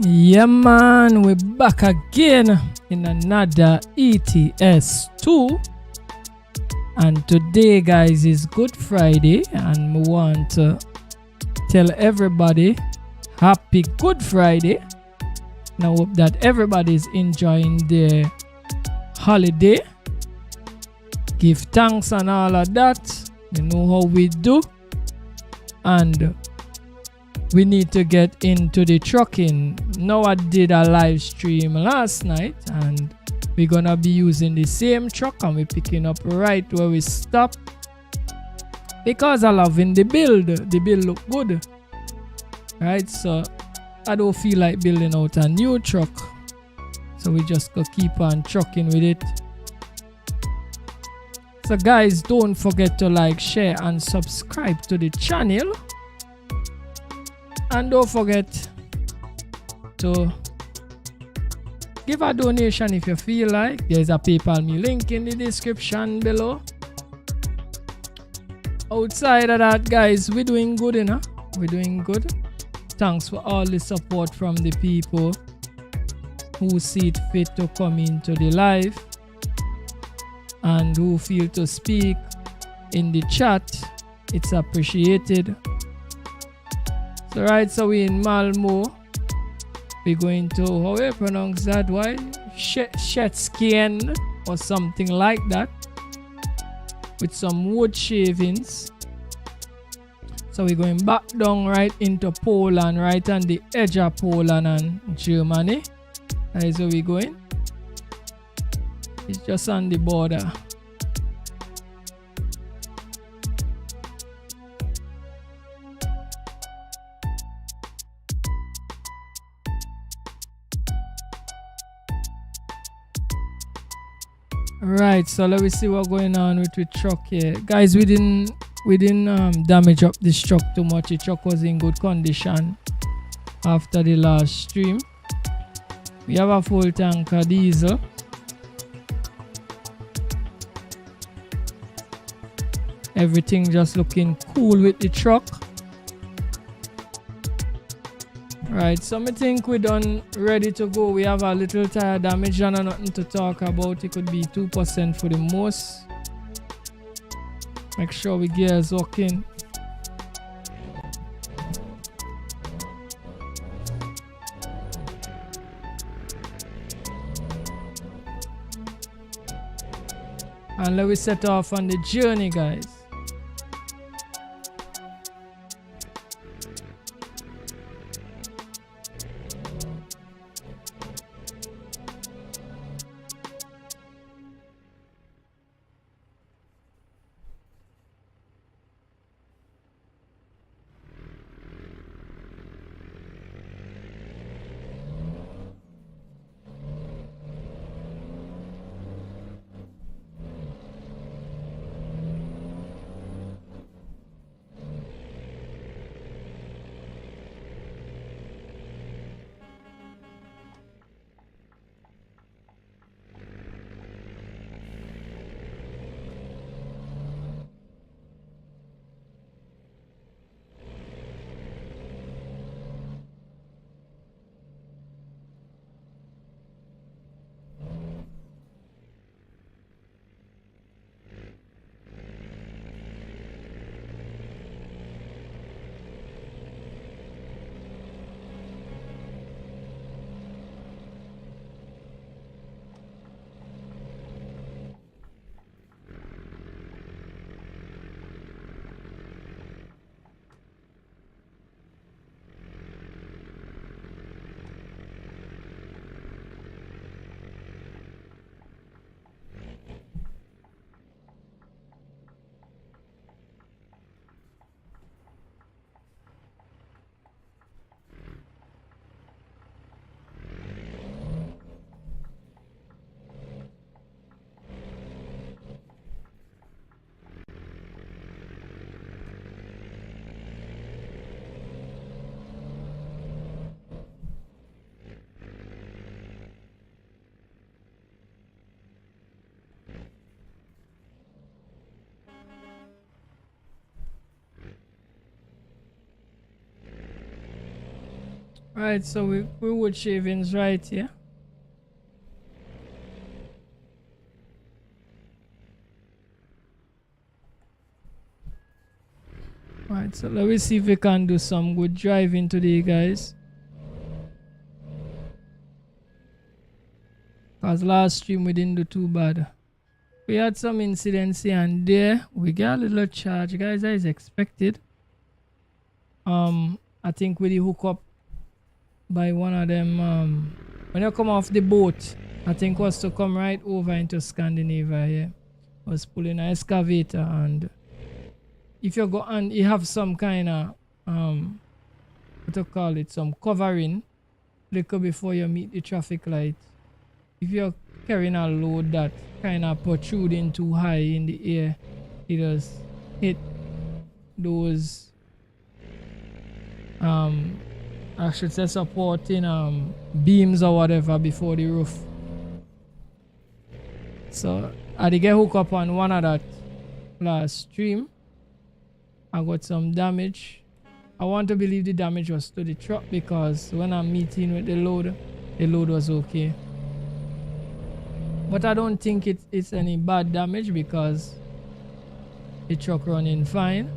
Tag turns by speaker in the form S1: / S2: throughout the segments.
S1: Yeah man, we're back again in another ETS2, and today guys is Good Friday, and we want to tell everybody happy Good Friday. And I hope that everybody is enjoying their holiday. Give thanks and all of that. You know how we do, and we need to get into the trucking. Now I did a live stream last night, and we're gonna be using the same truck, and we're picking up right where we stopped because I loving the build. The build look good, right? So I don't feel like building out a new truck, so we just go keep on trucking with it. So guys, don't forget to like, share and subscribe to the channel. And don't forget to give a donation if you feel like. There's a PayPal me link in the description below. Outside of that, guys, we're doing good, you know? We're doing good. Thanks for all the support from the people who see it fit to come into the live and who feel to speak in the chat. It's appreciated. So right, so we in Malmo. We're going to, how do you pronounce that? Why? Scania or something like that, with some wood shavings. So we're going back down right into Poland, right on the edge of Poland and Germany. That is where we're going. It's just on the border. Right, so let me see what's going on with the truck here, guys. We didn't damage up this truck too much. The truck was in good condition after the last stream. We have a full tank of diesel. Everything just looking cool with the truck. Right, so I think we're done, ready to go. We have a little tire damage and nothing to talk about. It could be 2% for the most. Make sure we gears working. And let me set off on the journey, guys. Right, so we wood shavings right here. Right, so let me see if we can do some good driving today, guys. Cause last stream we didn't do too bad. We had some incidents here and there. We got a little charge, guys, as expected. I think with the hookup by one of them, when you come off the boat, I think was to come right over into Scandinavia here. Was pulling an excavator, and if you go and you have some kind of what to call it, some covering little before you meet the traffic light. If you're carrying a load that kind of protruding too high in the air, it does hit those I should say supporting beams or whatever before the roof. So I did get hooked up on one of that last stream. I got some damage. I want to believe the damage was to the truck because when I'm meeting with the load was okay. But I don't think it's any bad damage because the truck running fine.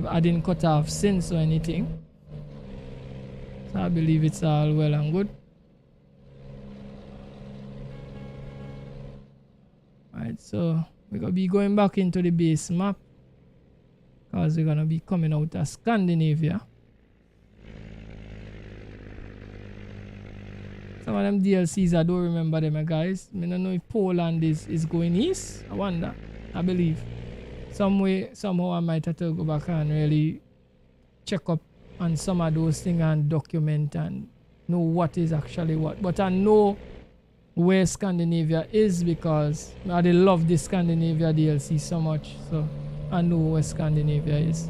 S1: I didn't cut off since or anything. So I believe it's all well and good. Alright, so we're gonna be going back into the base map because we're gonna be coming out of Scandinavia. Some of them DLCs I don't remember them, guys. I don't know if Poland is going east. I wonder. I believe. Somehow I might have to go back and really check up on some of those things and document and know what is actually what. But I know where Scandinavia is because I love the Scandinavia DLC so much. So I know where Scandinavia is.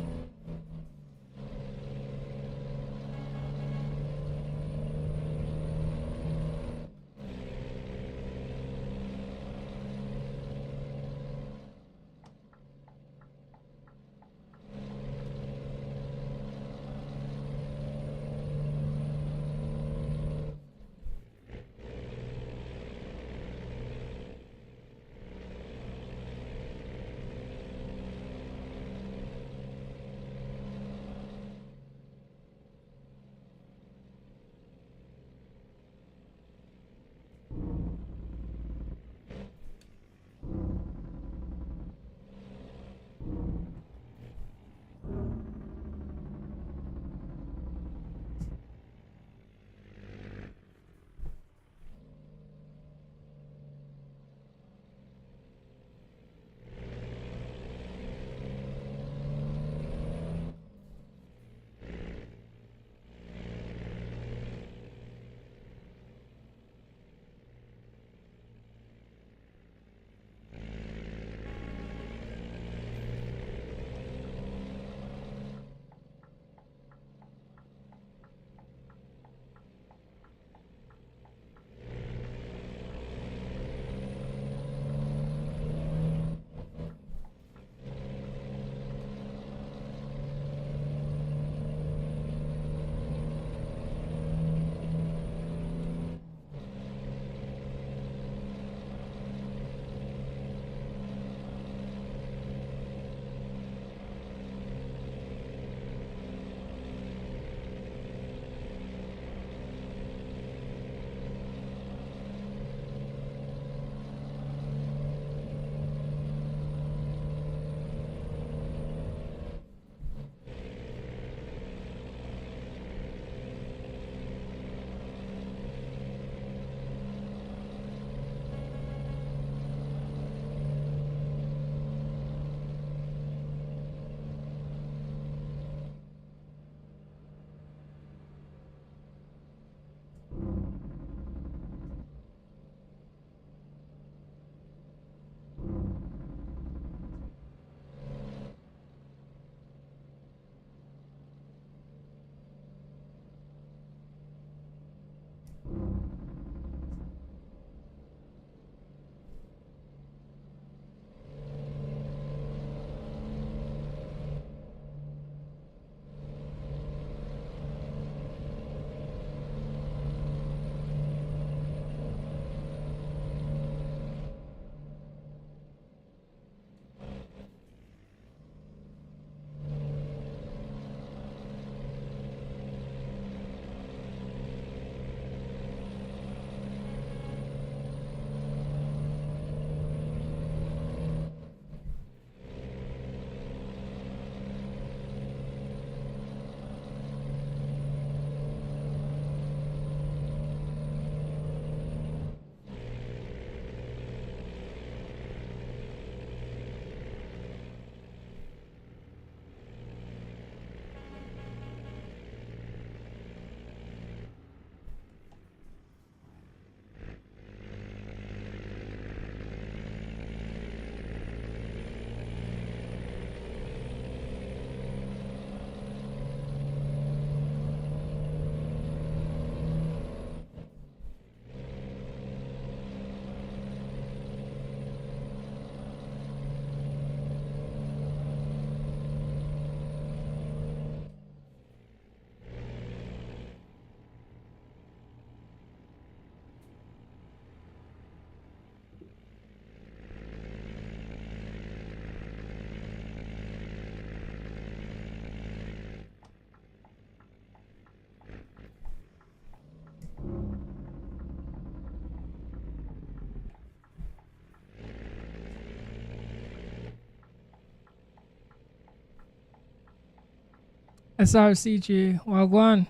S1: SRCJ, Wagwan.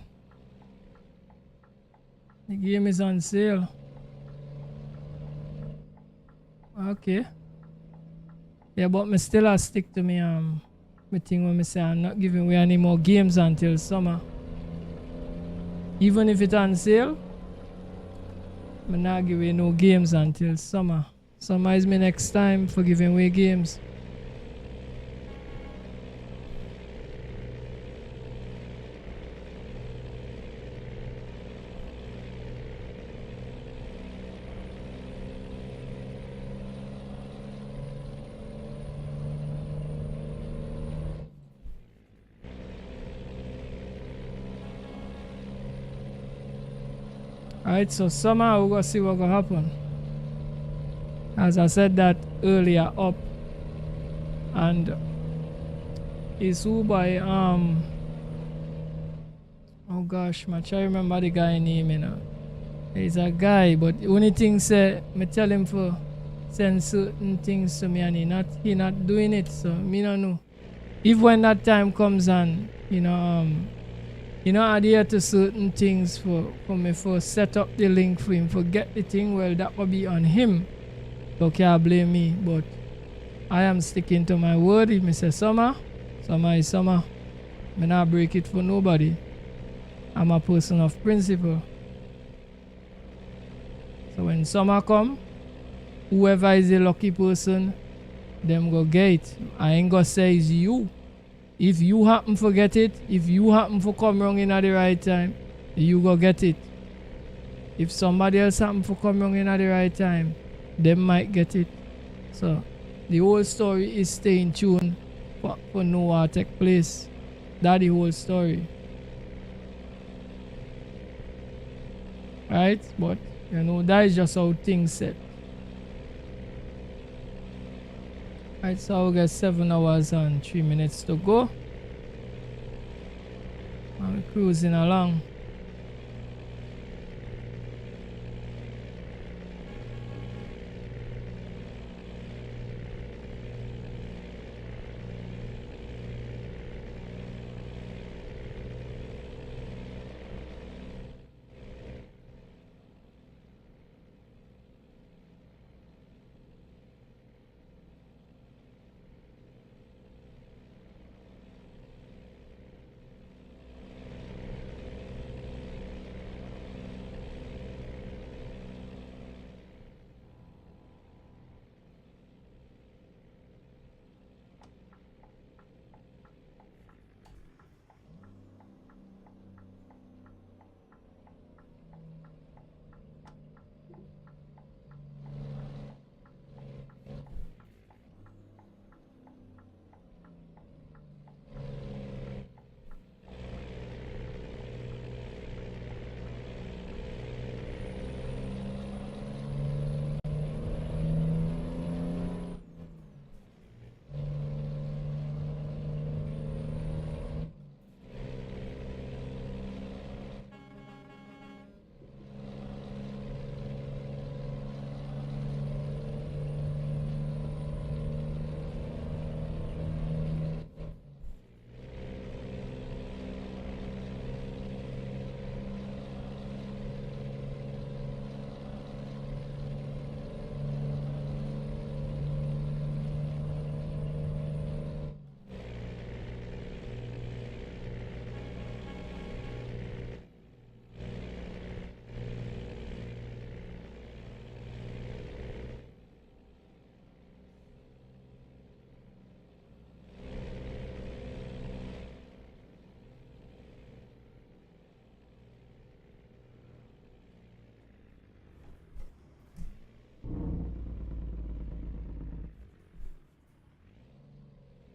S1: The game is on sale. Okay. Yeah, but me still a stick to me me thing when me say I'm not giving away any more games until summer. Even if it's on sale, me not give away no games until summer. Summer is my next time for giving away games. Alright, so summer we're gonna see what gonna happen. As I said that earlier up, and it's who by oh gosh, man, I remember the guy name, you know. He's a guy, but the only thing say me tell him for send certain things to me and he not doing it, so me no know. If when that time comes and adhere to certain things for me for set up the link for him for get the thing, well that will be on him. So can't blame me, but I am sticking to my word. If me say summer is summer. Me not break it for nobody. I'm a person of principle. So when summer come, whoever is the lucky person, them go get it. I ain't gonna say it's you. If you happen to forget it, if you happen to come wrong in at the right time, you go get it. If somebody else happen to come wrong in at the right time, them might get it. So the whole story is staying tuned for know what take place. That's the whole story. Right? But that is just how things set. Right, so we got 7 hours and 3 minutes to go. I'm cruising along.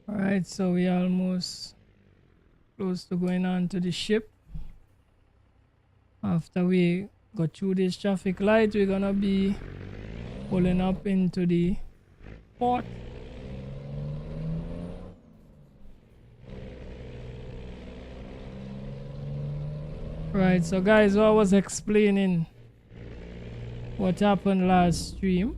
S1: Alright, so we are almost close to going on to the ship. After we go through this traffic light, we're gonna be pulling up into the port. Right, so guys, I was explaining what happened last stream.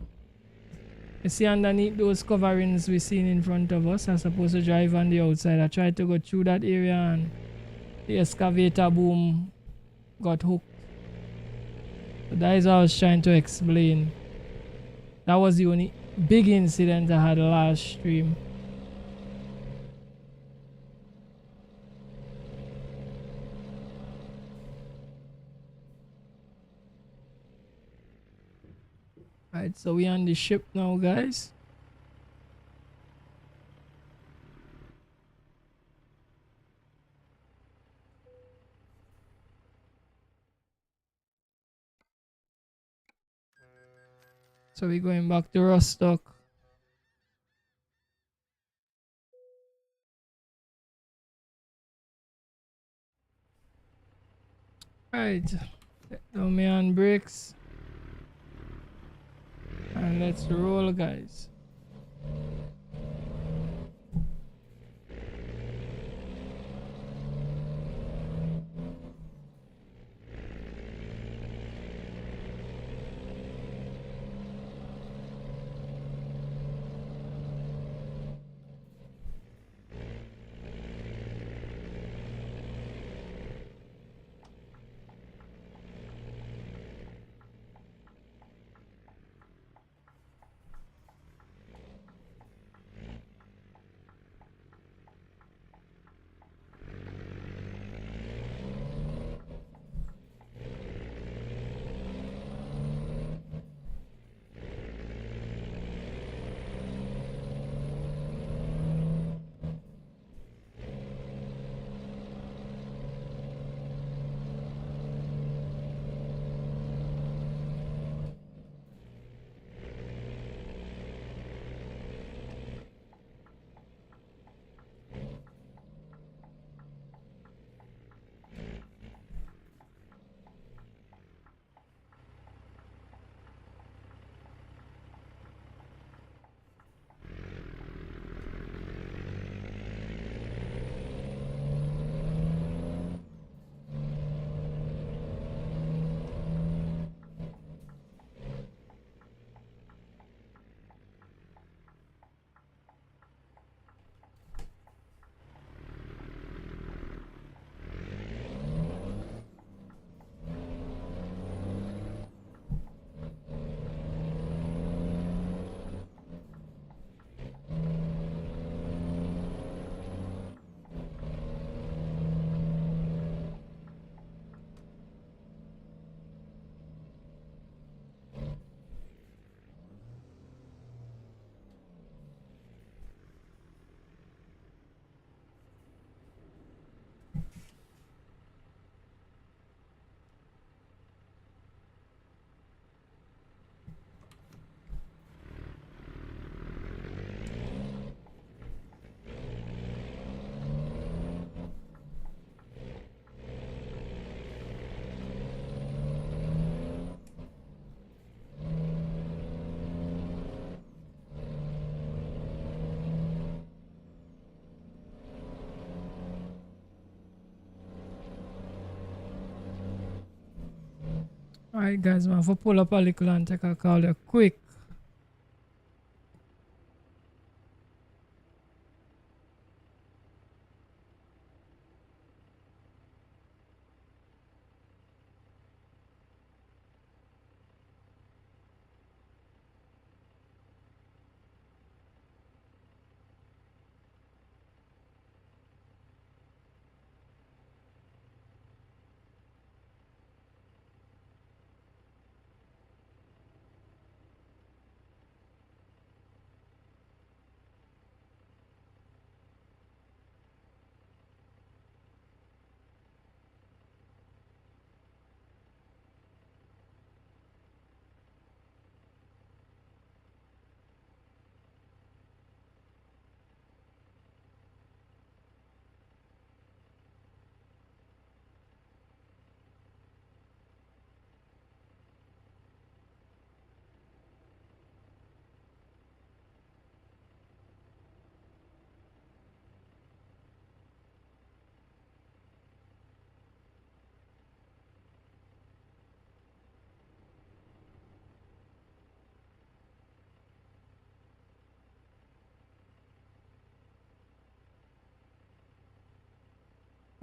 S1: You see underneath those coverings we seen in front of us, I'm supposed to drive on the outside. I tried to go through that area and the excavator boom got hooked. So that is what I was trying to explain. That was the only big incident I had last stream. Right, so we on the ship now, guys. So we're going back to Rostock. Right, down me on brakes. And let's roll, guys. Alright, guys, man, for pull up a little and take a call you quick.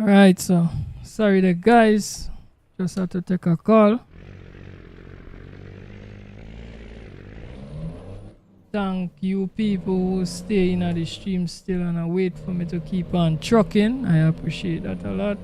S1: Alright, so sorry the guys. Just had to take a call. Thank you people who stay in the stream still and wait for me to keep on trucking. I appreciate that a lot.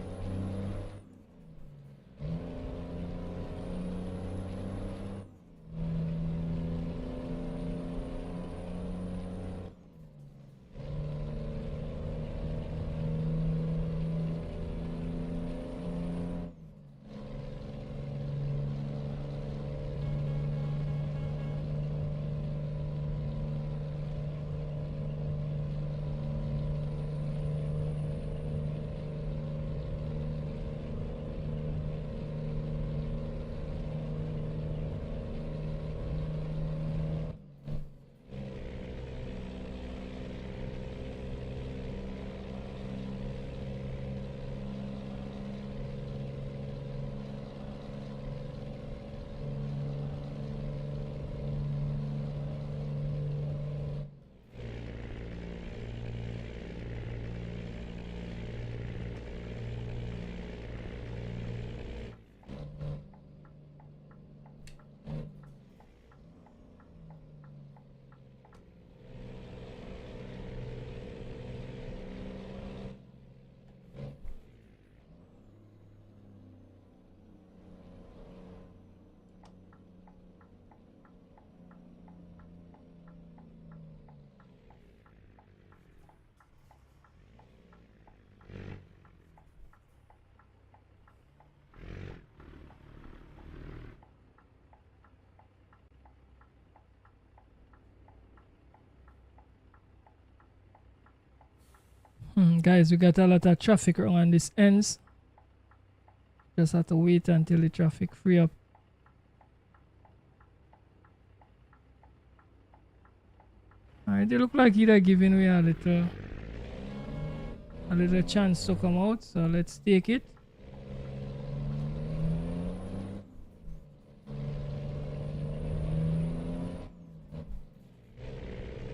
S1: Guys, we got a lot of traffic around this ends. Just have to wait until the traffic free up. Alright, they look like they're giving me a little chance to come out, so let's take it.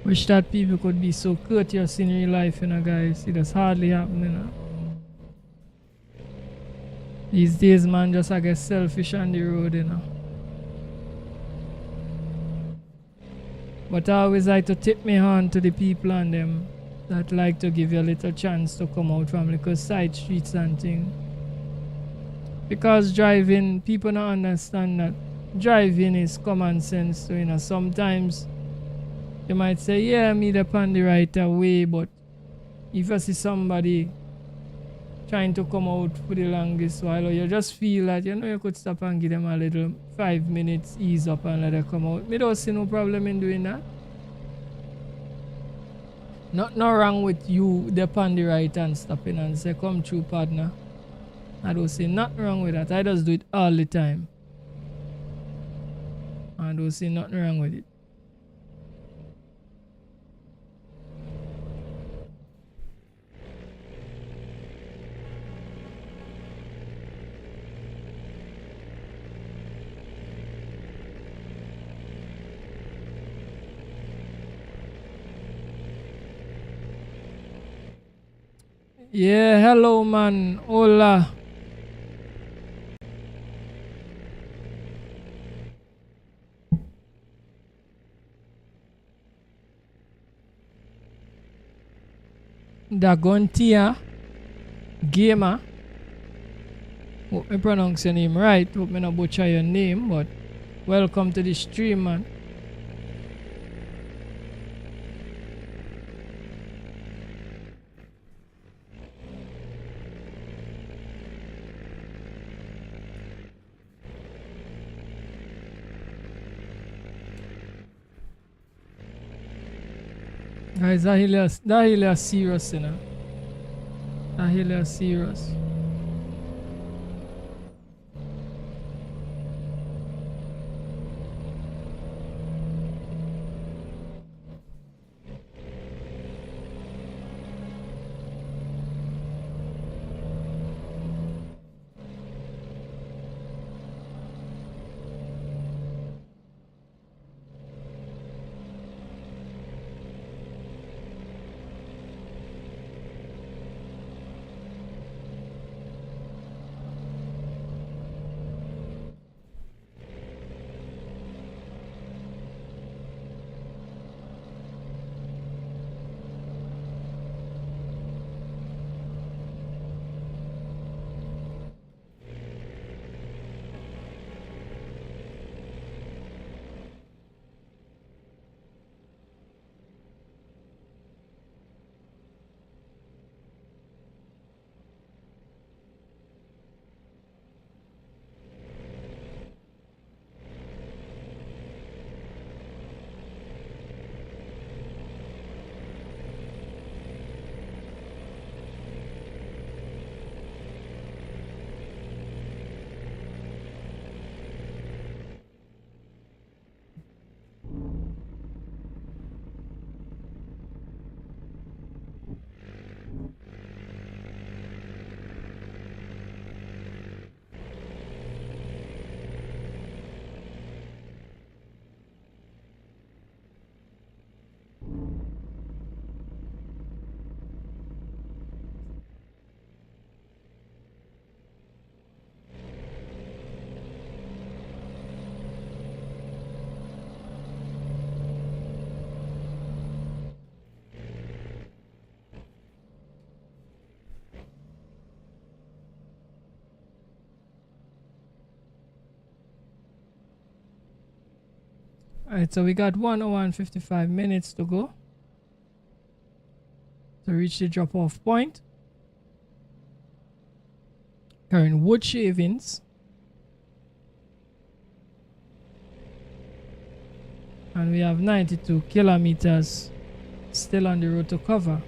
S1: Wish that people could be so courteous in real life, you know, guys. It does hardly happen, you know. These days, man, just I get selfish on the road, you know. But I always like to tip my hand to the people and them that like to give you a little chance to come out from little side streets and things. Because driving, people don't understand that driving is common sense. So, you know, sometimes you might say, yeah, me upon the right way, but if you see somebody trying to come out for the longest while, or you just feel that, you know, you could stop and give them a little 5 minutes, ease up and let them come out. Me don't see no problem in doing that. Nothing wrong with you upon the right and stopping and say, come through, partner. I don't see nothing wrong with that. I just do it all the time. I don't see nothing wrong with it. Yeah, hello man. Hola. Dagontia Gamer. Hope me pronounce your name right. Hope me not butcher your name, but welcome to the stream, man. Guys, that hill is serious, you know. That hill is serious. Alright, so we got 1 hour and 55 minutes to go to reach the drop off point. Carrying wood shavings. And we have 92 kilometers still on the road to cover.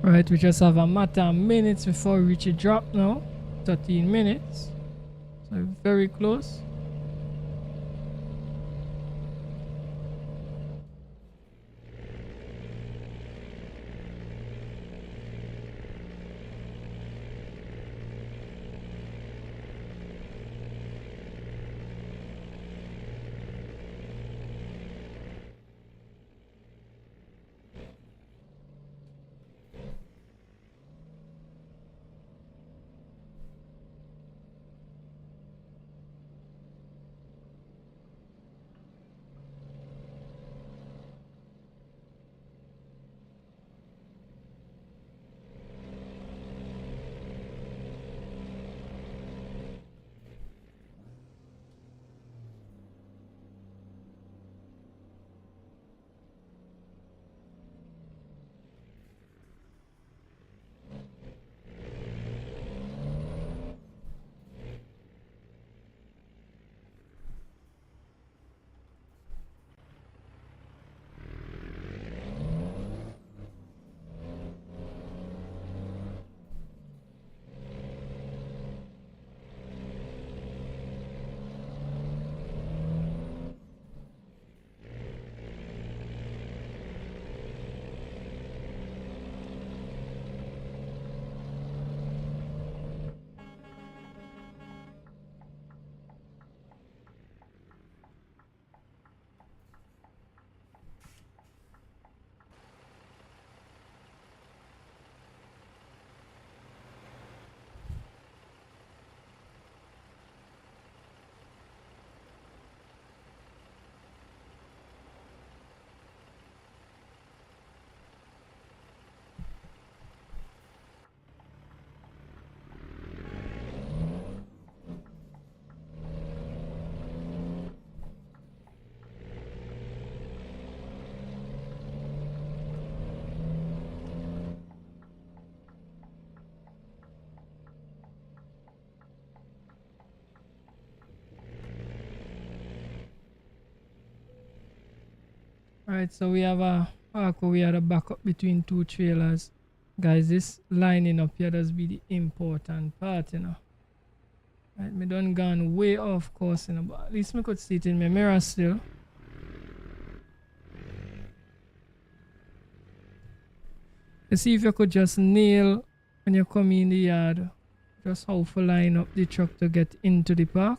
S1: Right, we just have a matter of minutes before we reach a drop now. 13 minutes. So very close. Right, so we have a parkour. We had a backup between two trailers. Guys, this lining up here does be the important part, you know. Right, me done gone way off course, you know, but at least me could see it in my mirror still. You see if you could just nail when you come in the yard, just how to line up the truck to get into the park.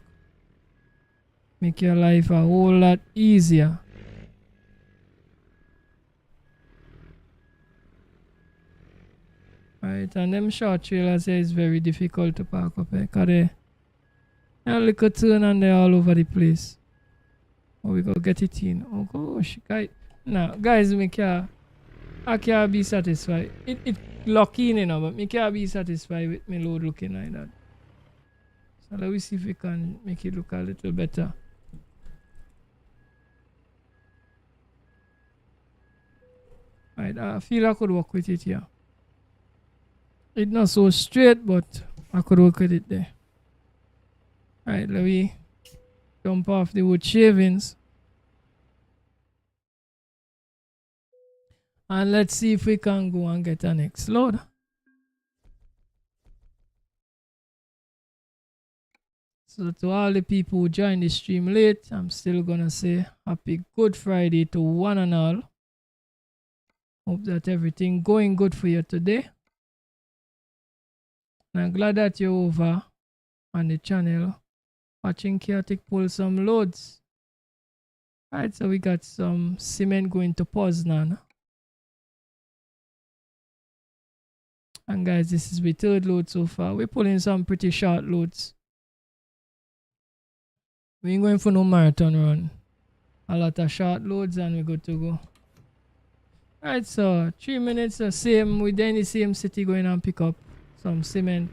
S1: Make your life a whole lot easier. Right, and them short trailers here is very difficult to park up here because they a little turn and they're all over the place. Oh, we go get it in. Oh gosh, guys. Now, guys, I can't be satisfied. It lock in, you know, but me can't be satisfied with my load looking like that. So let me see if we can make it look a little better. Right, I feel I could work with it here. It's not so straight, but I could work with it there. Right, let me dump off the wood shavings. And let's see if we can go and get our next load. So to all the people who joined the stream late, I'm still gonna say happy Good Friday to one and all. Hope that everything going good for you today. And I'm glad that you're over on the channel watching Chaotic pull some loads. Alright, so we got some cement going to Poznan. And guys, this is the third load so far. We're pulling some pretty short loads. We ain't going for no marathon run. A lot of short loads and we're good to go. Alright, so 3 minutes the same. We're in the same city going and pick up some cement.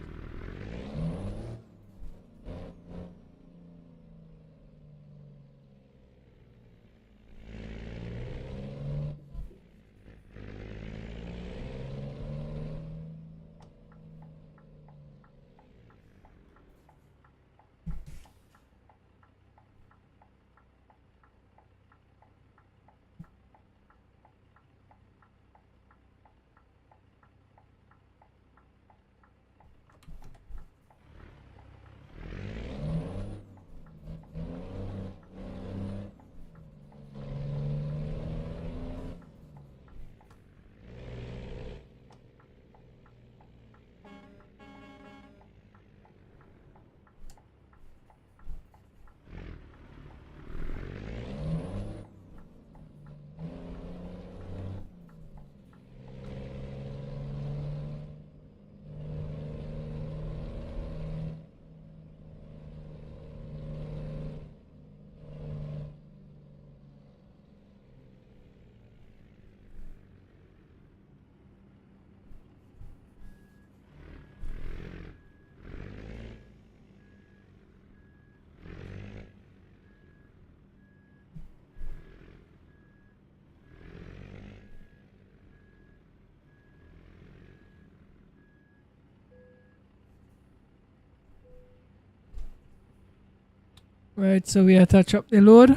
S1: Right, so we attach up the load.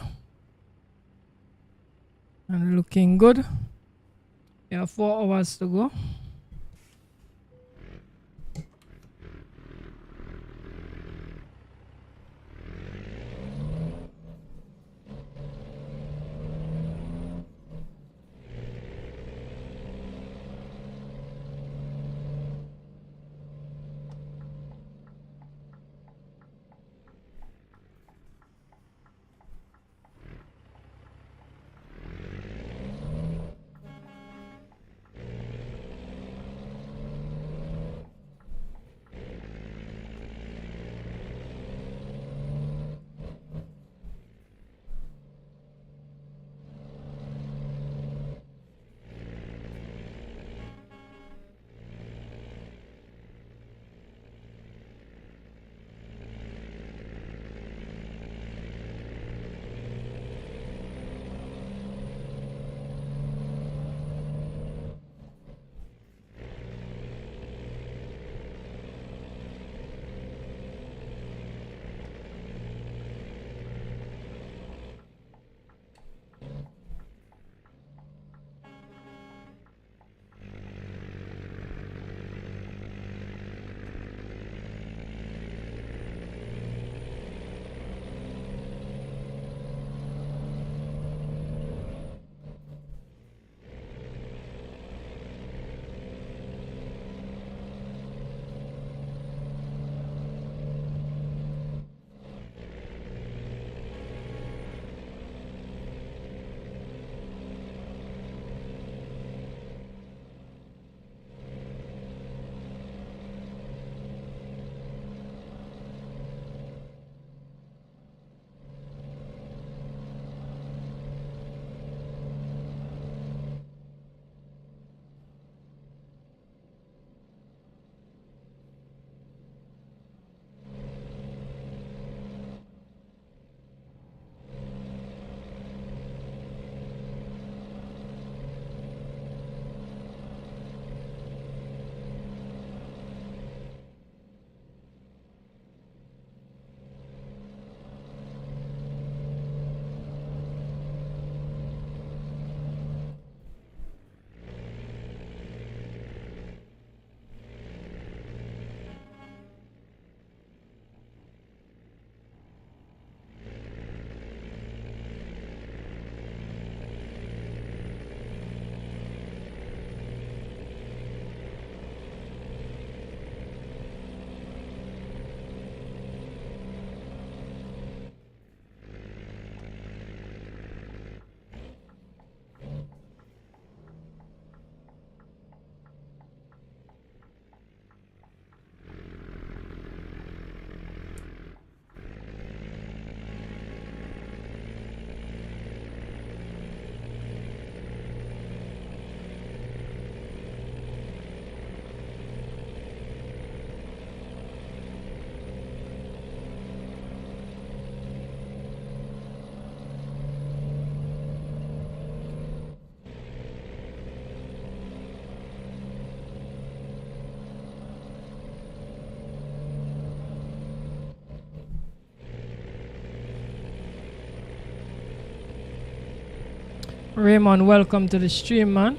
S1: And looking good. We have 4 hours to go. Raymond, welcome to the stream, man.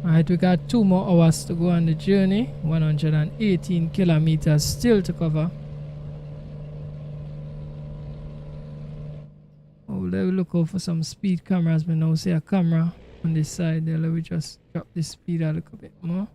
S1: Alright, we got 2 more hours to go on the journey. 118 kilometers still to cover. Oh, let me look out for some speed cameras. We now see a camera on this side there. Let me just drop the speed a little bit more.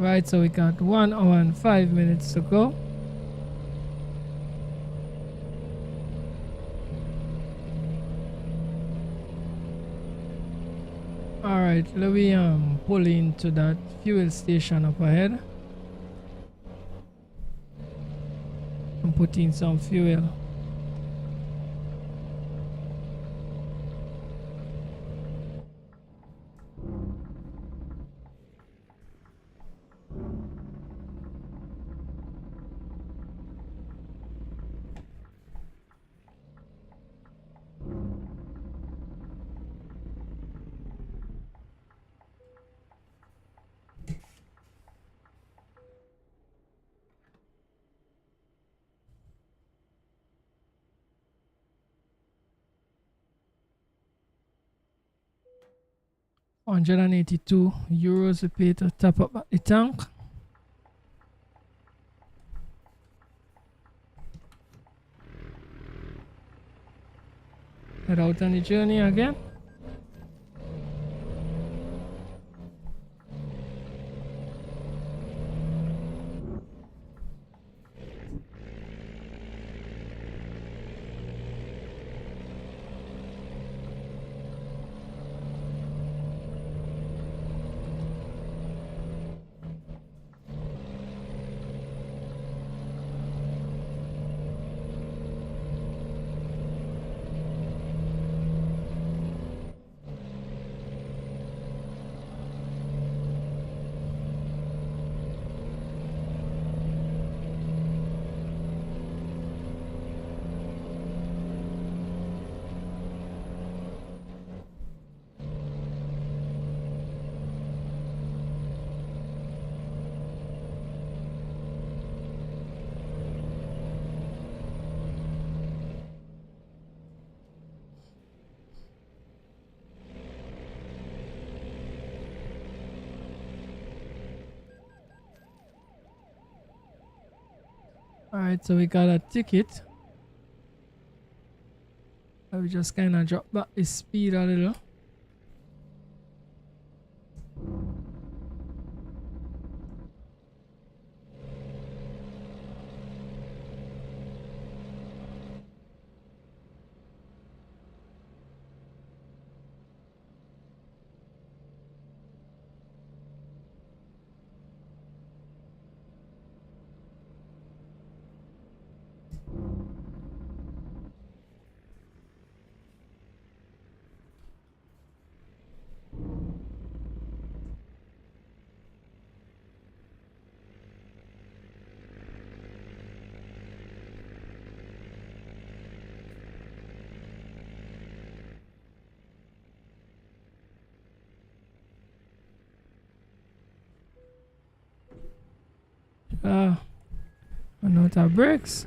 S1: Right, so we got 1 hour and 5 minutes to go. Alright, let me pull into that fuel station up ahead and put in some fuel. €182 we pay to top up the tank. Head out on the journey again. Alright, so we got a ticket. We just kind of drop back the speed a little. Run out of brakes.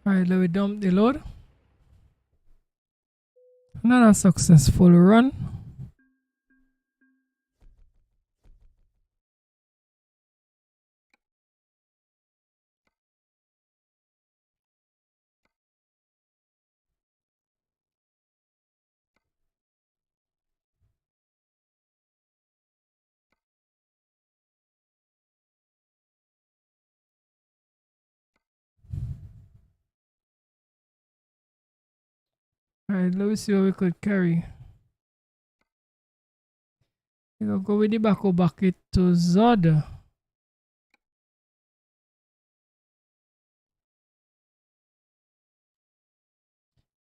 S1: Alright, let me dump the load. Another successful run. Alright, let me see what we could carry. We'll go with the backhoe bucket to Zod.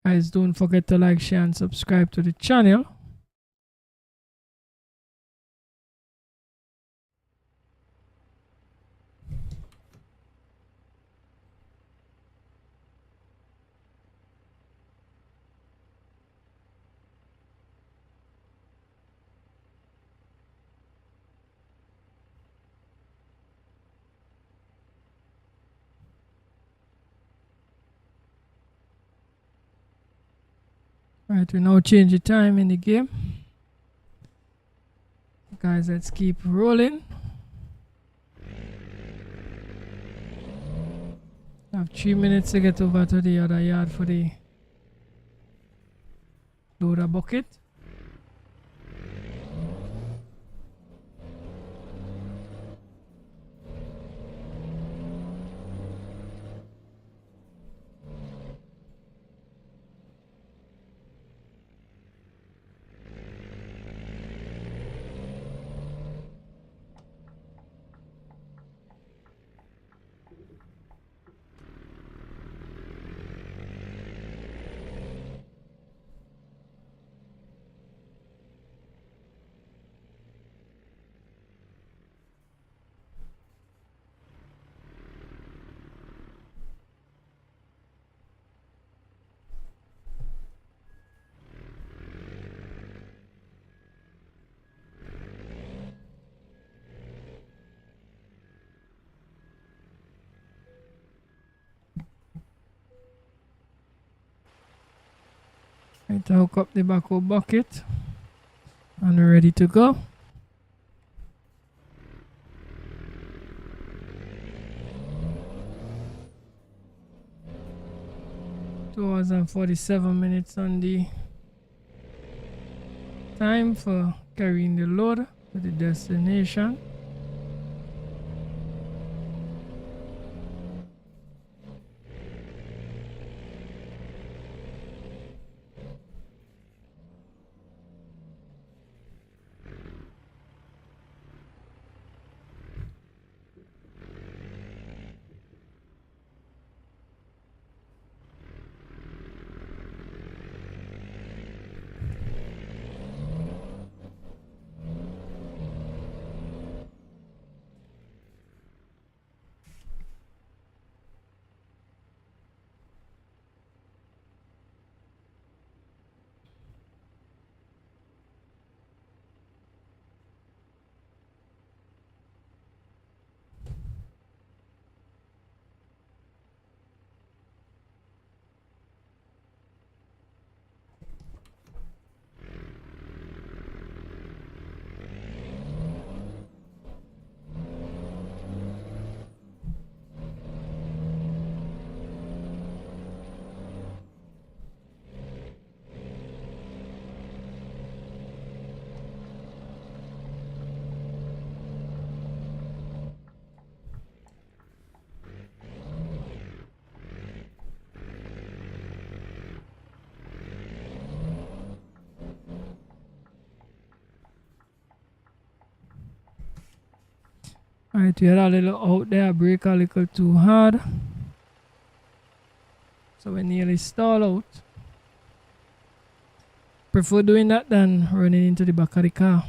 S1: Guys, don't forget to like, share, and subscribe to the channel. Right, we now change the time in the game. Guys, let's keep rolling. I have 3 minutes to get over to the other yard for the loader bucket. Right, to hook up the backhoe bucket and we're ready to go. Hours and 47 minutes on the time for carrying the load to the destination. Alright, we had a little out there, brake a little too hard. So we nearly stall out. Prefer doing that than running into the back of the car.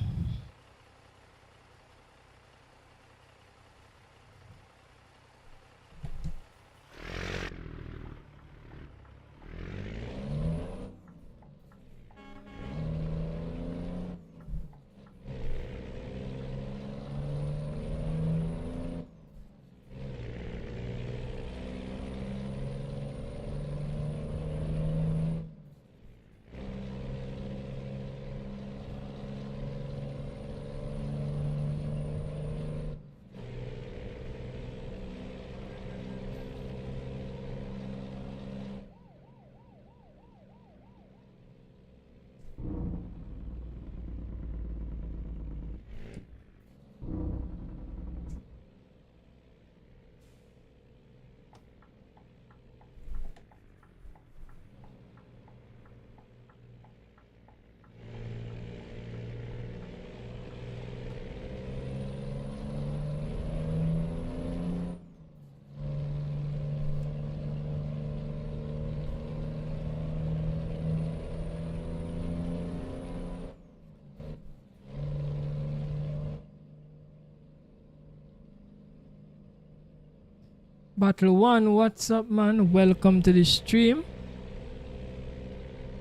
S1: Battle 1, what's up, man? Welcome to the stream.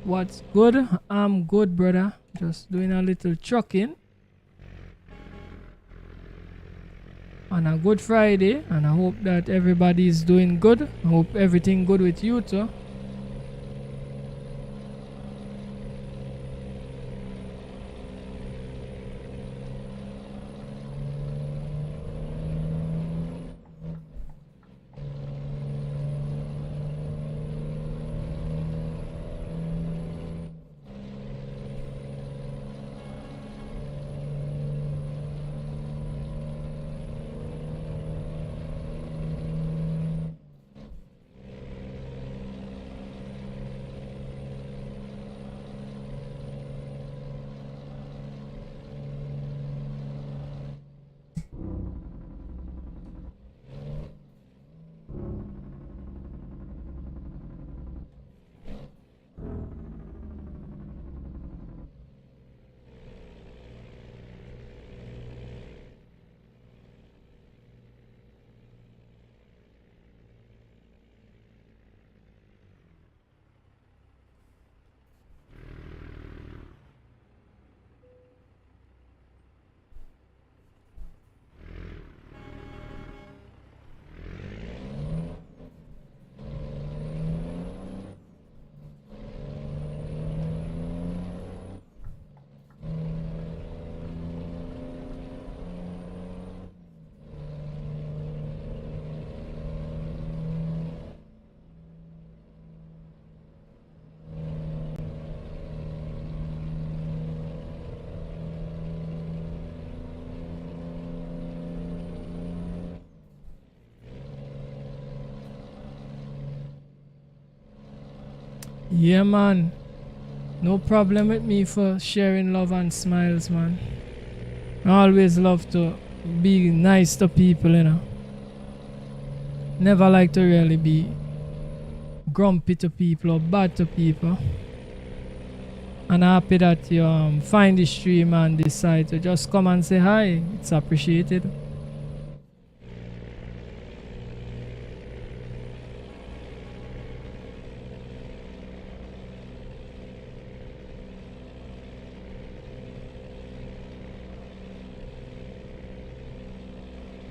S1: What's good? I'm good, brother. Just doing a little trucking. On a good Friday, and I hope that everybody is doing good. I hope everything good with you too. Yeah, man. No problem with me for sharing love and smiles, man. I always love to be nice to people, you know. Never like to really be grumpy to people or bad to people. And I'm happy that you find the stream and decide to just come and say hi. It's appreciated.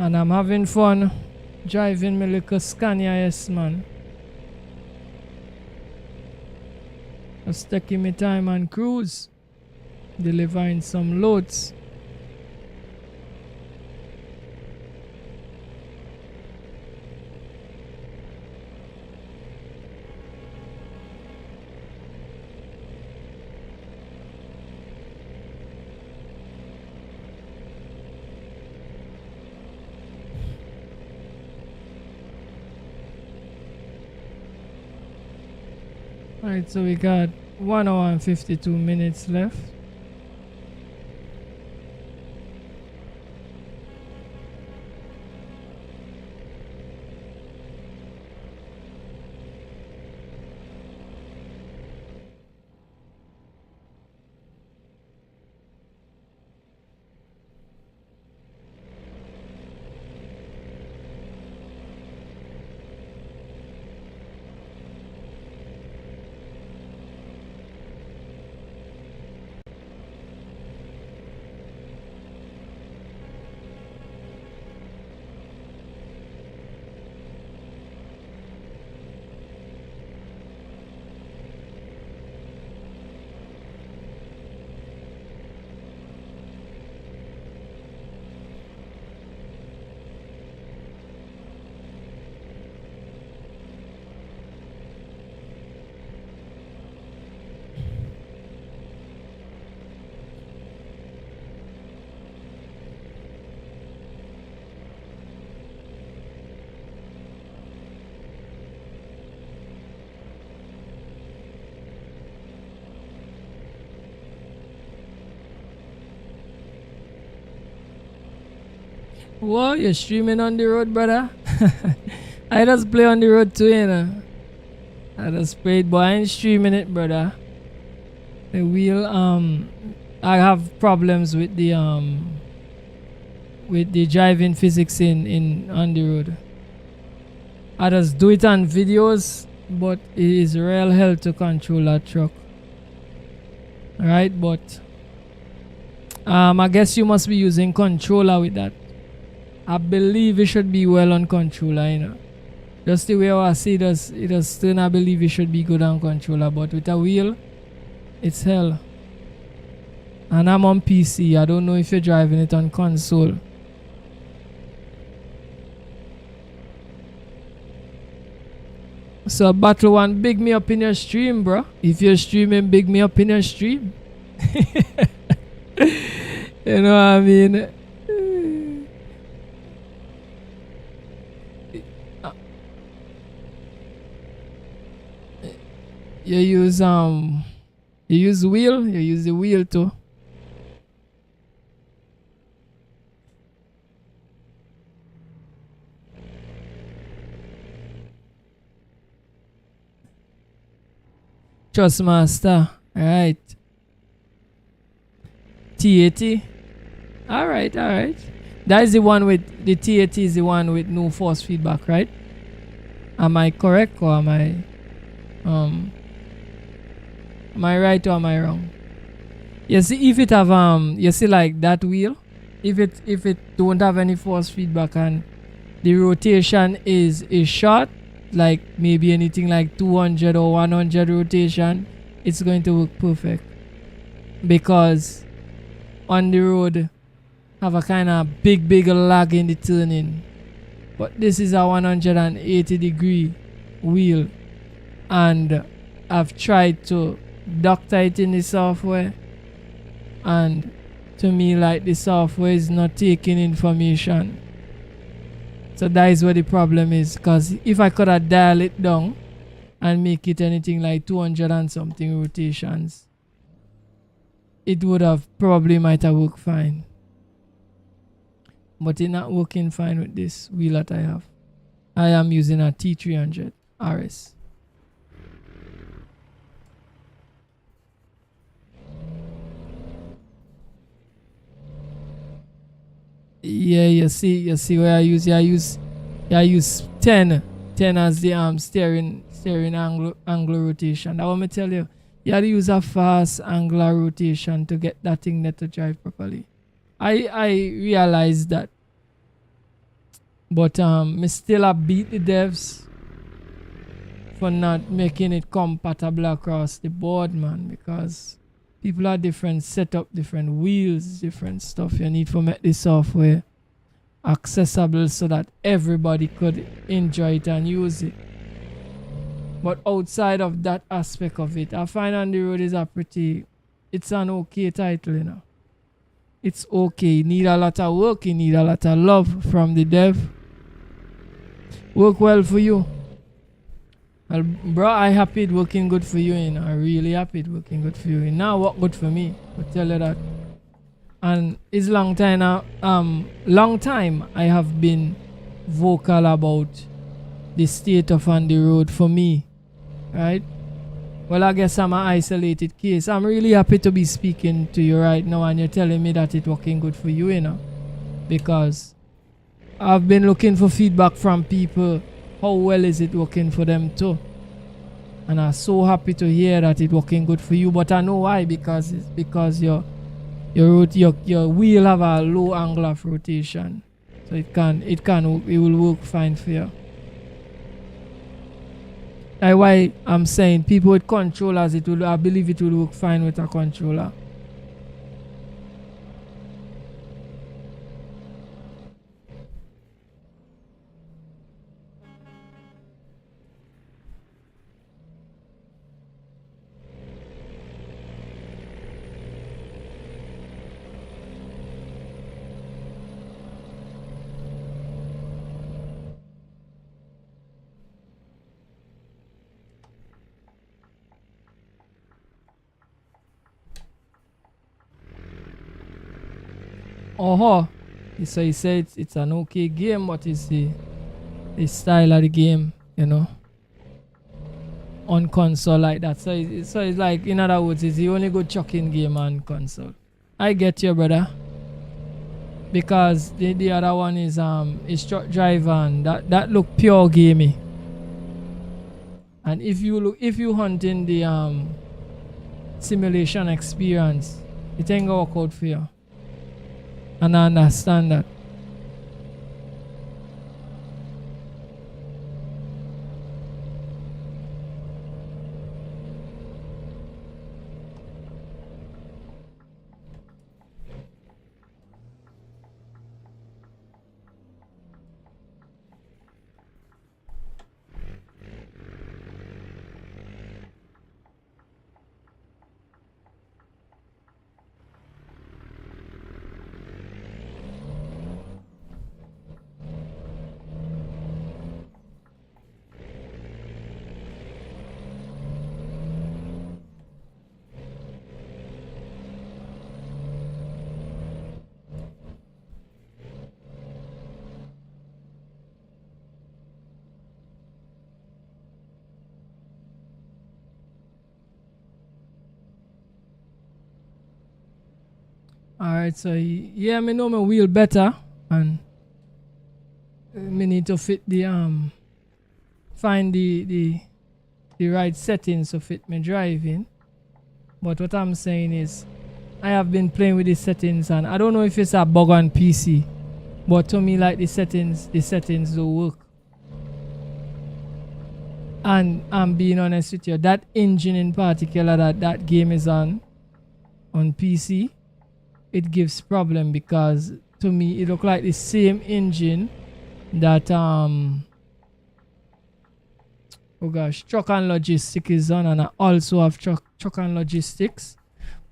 S1: And I'm having fun driving my little Scania, yes, man. Just taking my time and cruise, delivering some loads. Alright, so we got 1 hour and 52 minutes left. What? You're streaming on the road, brother? I just play on the road too, you know. I just played, but I ain't streaming it, brother. The wheel, I have problems with the driving physics in on the road. I just do it on videos, but it is real hell to control that truck. Alright, but I guess you must be using controller with that. I believe it should be well on controller, you know. Just the way I see it does still not believe it should be good on controller, but with a wheel, it's hell. And I'm on PC. I don't know if you're driving it on console. So Battle One, big me up in your stream, bro. If you're streaming, big me up in your stream. You know what I mean? You use wheel. You use the wheel too. Trustmaster. Alright. T80. Alright. That is the one with the T80 is the one with no force feedback, right? Am I correct or am I right or am I wrong? You see, if it have you see like that wheel, if it don't have any force feedback and the rotation is short, like maybe anything like 200 or 100 rotation, it's going to work perfect, because on the road have a kind of big lag in the turning. But this is a 180-degree wheel, and I've tried to doctor it in the software, and to me, like, the software is not taking information. So that is where the problem is, because if I could have dialed it down and make it anything like 200 and something rotations, it would have probably might have worked fine. But it's not working fine with this wheel that I have. I am using a T300 RS. Yeah, you see where I use 10 as the steering angle rotation. That want me tell you, you have to use a fast angular rotation to get that thing there to drive properly. I realized that, but me still a beat the devs for not making it compatible across the board, man, because people are different, set up different wheels, different stuff. You need to make the software accessible so that everybody could enjoy it and use it. But outside of that aspect of it, I find On the Road is it's an okay title, you know. It's okay. Need a lot of work, you need a lot of love from the dev. Work well for you. Well, bro, I happy it working good for you, you know. I really happy it working good for you. It now work good for me. I tell you that. And it's long time now. Long time I have been vocal about the state of On the Road for me, right? Well, I guess I'm an isolated case. I'm really happy to be speaking to you right now, and you're telling me that it's working good for you, you know, because I've been looking for feedback from people. How well is it working for them too? And I'm so happy to hear that it's working good for you. But I know why, because it's because your wheel have a low angle of rotation, so it will work fine for you. That's why I'm saying people with controllers, I believe it will work fine with a controller. So he said it's an okay game, but it's the style of the game, you know, on console like that. So it's like, in other words, it's the only good chucking game on console. I get you, brother, because the other one is truck driver, and that look pure gamey. And if you hunt in the simulation experience, it ain't gonna work out for you. And I understand that. Alright, so yeah, me know my wheel better, and me need to fit the find the right settings to fit me driving. But what I'm saying is, I have been playing with the settings, and I don't know if it's a bug on PC, but to me, like the settings don't work. And I'm being honest with you, that engine in particular that game is on PC, it gives problem, because to me it look like the same engine that oh gosh, Truck and Logistics is on, and I also have Truck and Logistics.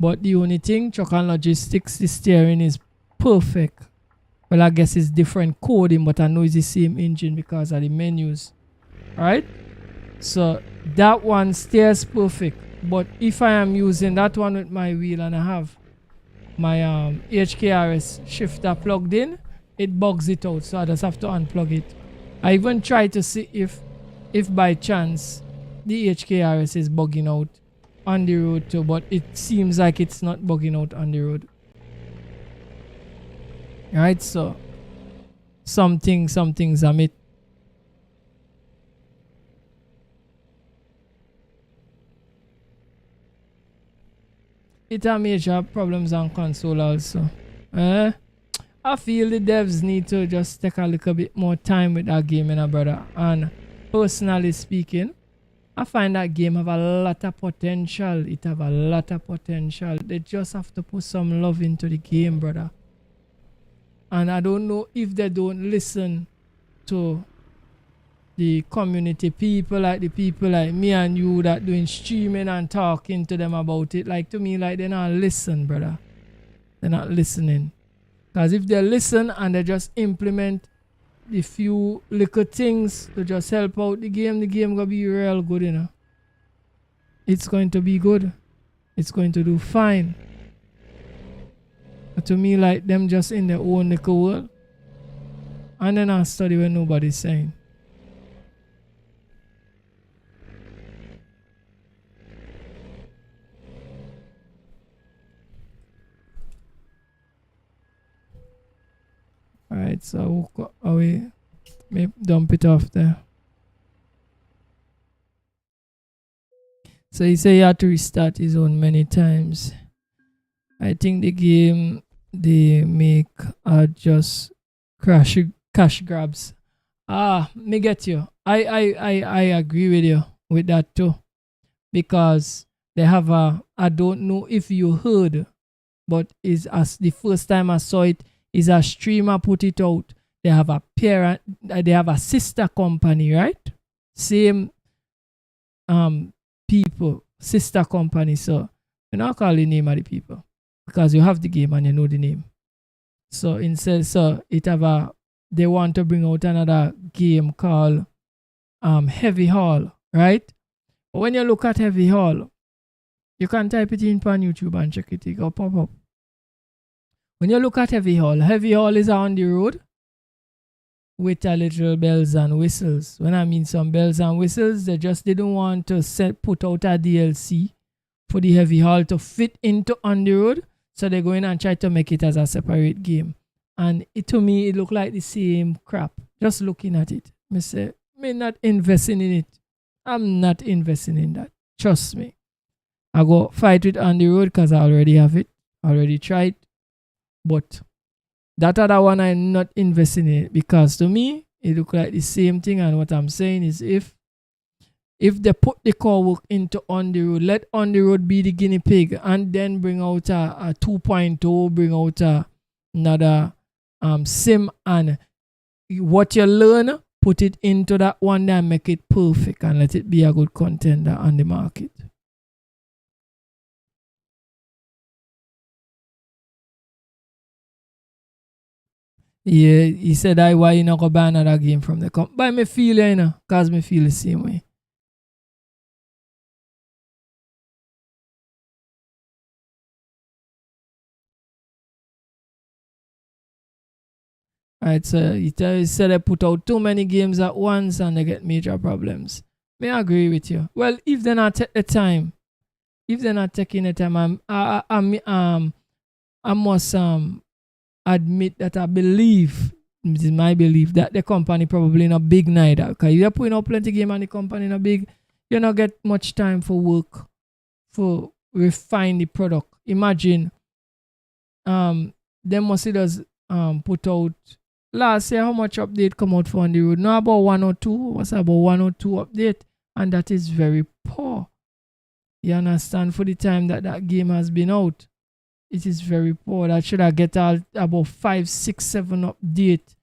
S1: But the only thing, Truck and Logistics, the steering is perfect. Well, I guess it's different coding, but I know it's the same engine because of the menus. Right? So that one steers perfect. But if I am using that one with my wheel and I have my HKRS shifter plugged in, it bugs it out, so I just have to unplug it. I even try to see if by chance the HKRS is bugging out on the road too, but it seems like it's not bugging out on the road. Right, so some things are made. It has major problems on console also. I feel the devs need to just take a little bit more time with that game, brother. And personally speaking, I find that game have a lot of potential. It have a lot of potential. They just have to put some love into the game, brother. And I don't know if they don't listen to the community people, like the people like me and you that doing streaming and talking to them about it. Like, to me, like, they not listen, brother. They're not listening. Because if they listen and they just implement the few little things to just help out the game gonna be real good, you know. It's going to be good. It's going to do fine. But to me, like, them just in their own little world. And then I study when nobody's saying. Alright, so I'll walk away. Maybe dump it off there. So he said he had to restart his own many times. I think the game they make are just cash grabs. Me get you. I agree with you with that too. Because they have I don't know if you heard, but is as the first time I saw it, is a streamer put it out. They have a parent, they have a sister company, right? Same people, sister company. So you not call the name of the people because you have the game and you know the name. So instead, so it have they want to bring out another game called Heavy Haul, right? But when you look at Heavy Haul, you can type it in on YouTube and check it. It will pop up. When you look at Heavy Haul is on the road with a little bells and whistles. When I mean some bells and whistles, they just didn't want to put out a DLC for the Heavy Haul to fit into on the road. So they go in and try to make it as a separate game. And to me, it looked like the same crap. Just looking at it. Me say, me not investing in it. I'm not investing in that. Trust me. I go fight it on the road because I already have it. Already tried. But that other one I'm not investing in it because to me it look like the same thing. And what I'm saying is if they put the core work into on the road, let on the road be the guinea pig and then bring out a 2.0, bring out another sim, and what you learn, put it into that one and make it perfect and let it be a good contender on the market. Yeah, he said I why you not go buy another game from the company. But me feel it, cause me feel the same way. Right, so he said they put out too many games at once and they get major problems. May I agree with you. Well, if they're not take the time, if they're not taking the time, I must admit that I believe, this is my belief, that the company probably not big neither. Because you're putting out plenty game and the company not big, you not get much time for work, for refine the product. Imagine, them must just put out last year how much update come out for on the road. Not about 1 or 2, what's about 1 or 2 update, and that is very poor. You understand? For the time that game has been out, it is very poor. That should have get out about 5, 6, 7 update,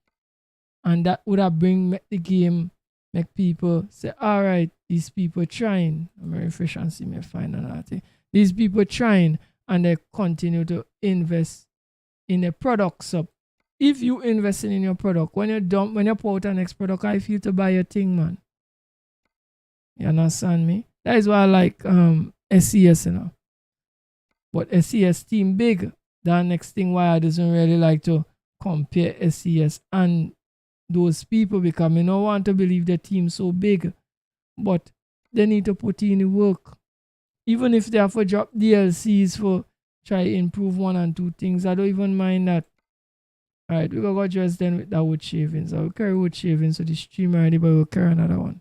S1: and that would have make the game, make people say, all right, these people trying. I'm very fresh and see me find another thing. These people trying, and they continue to invest in the product. So if you investing in your product, when you put out the next product, I feel to buy your thing, man. You understand me? That is why I like SES, But SES team big. That next thing why I doesn't really like to compare SES and those people, because I don't want to believe the team so big. But they need to put in the work. Even if they have to drop DLCs for try improve 1 and 2 things, I don't even mind that. Alright, we're gonna go just then with that wood shavings. I will carry wood shavings so the stream already, but we'll carry another one.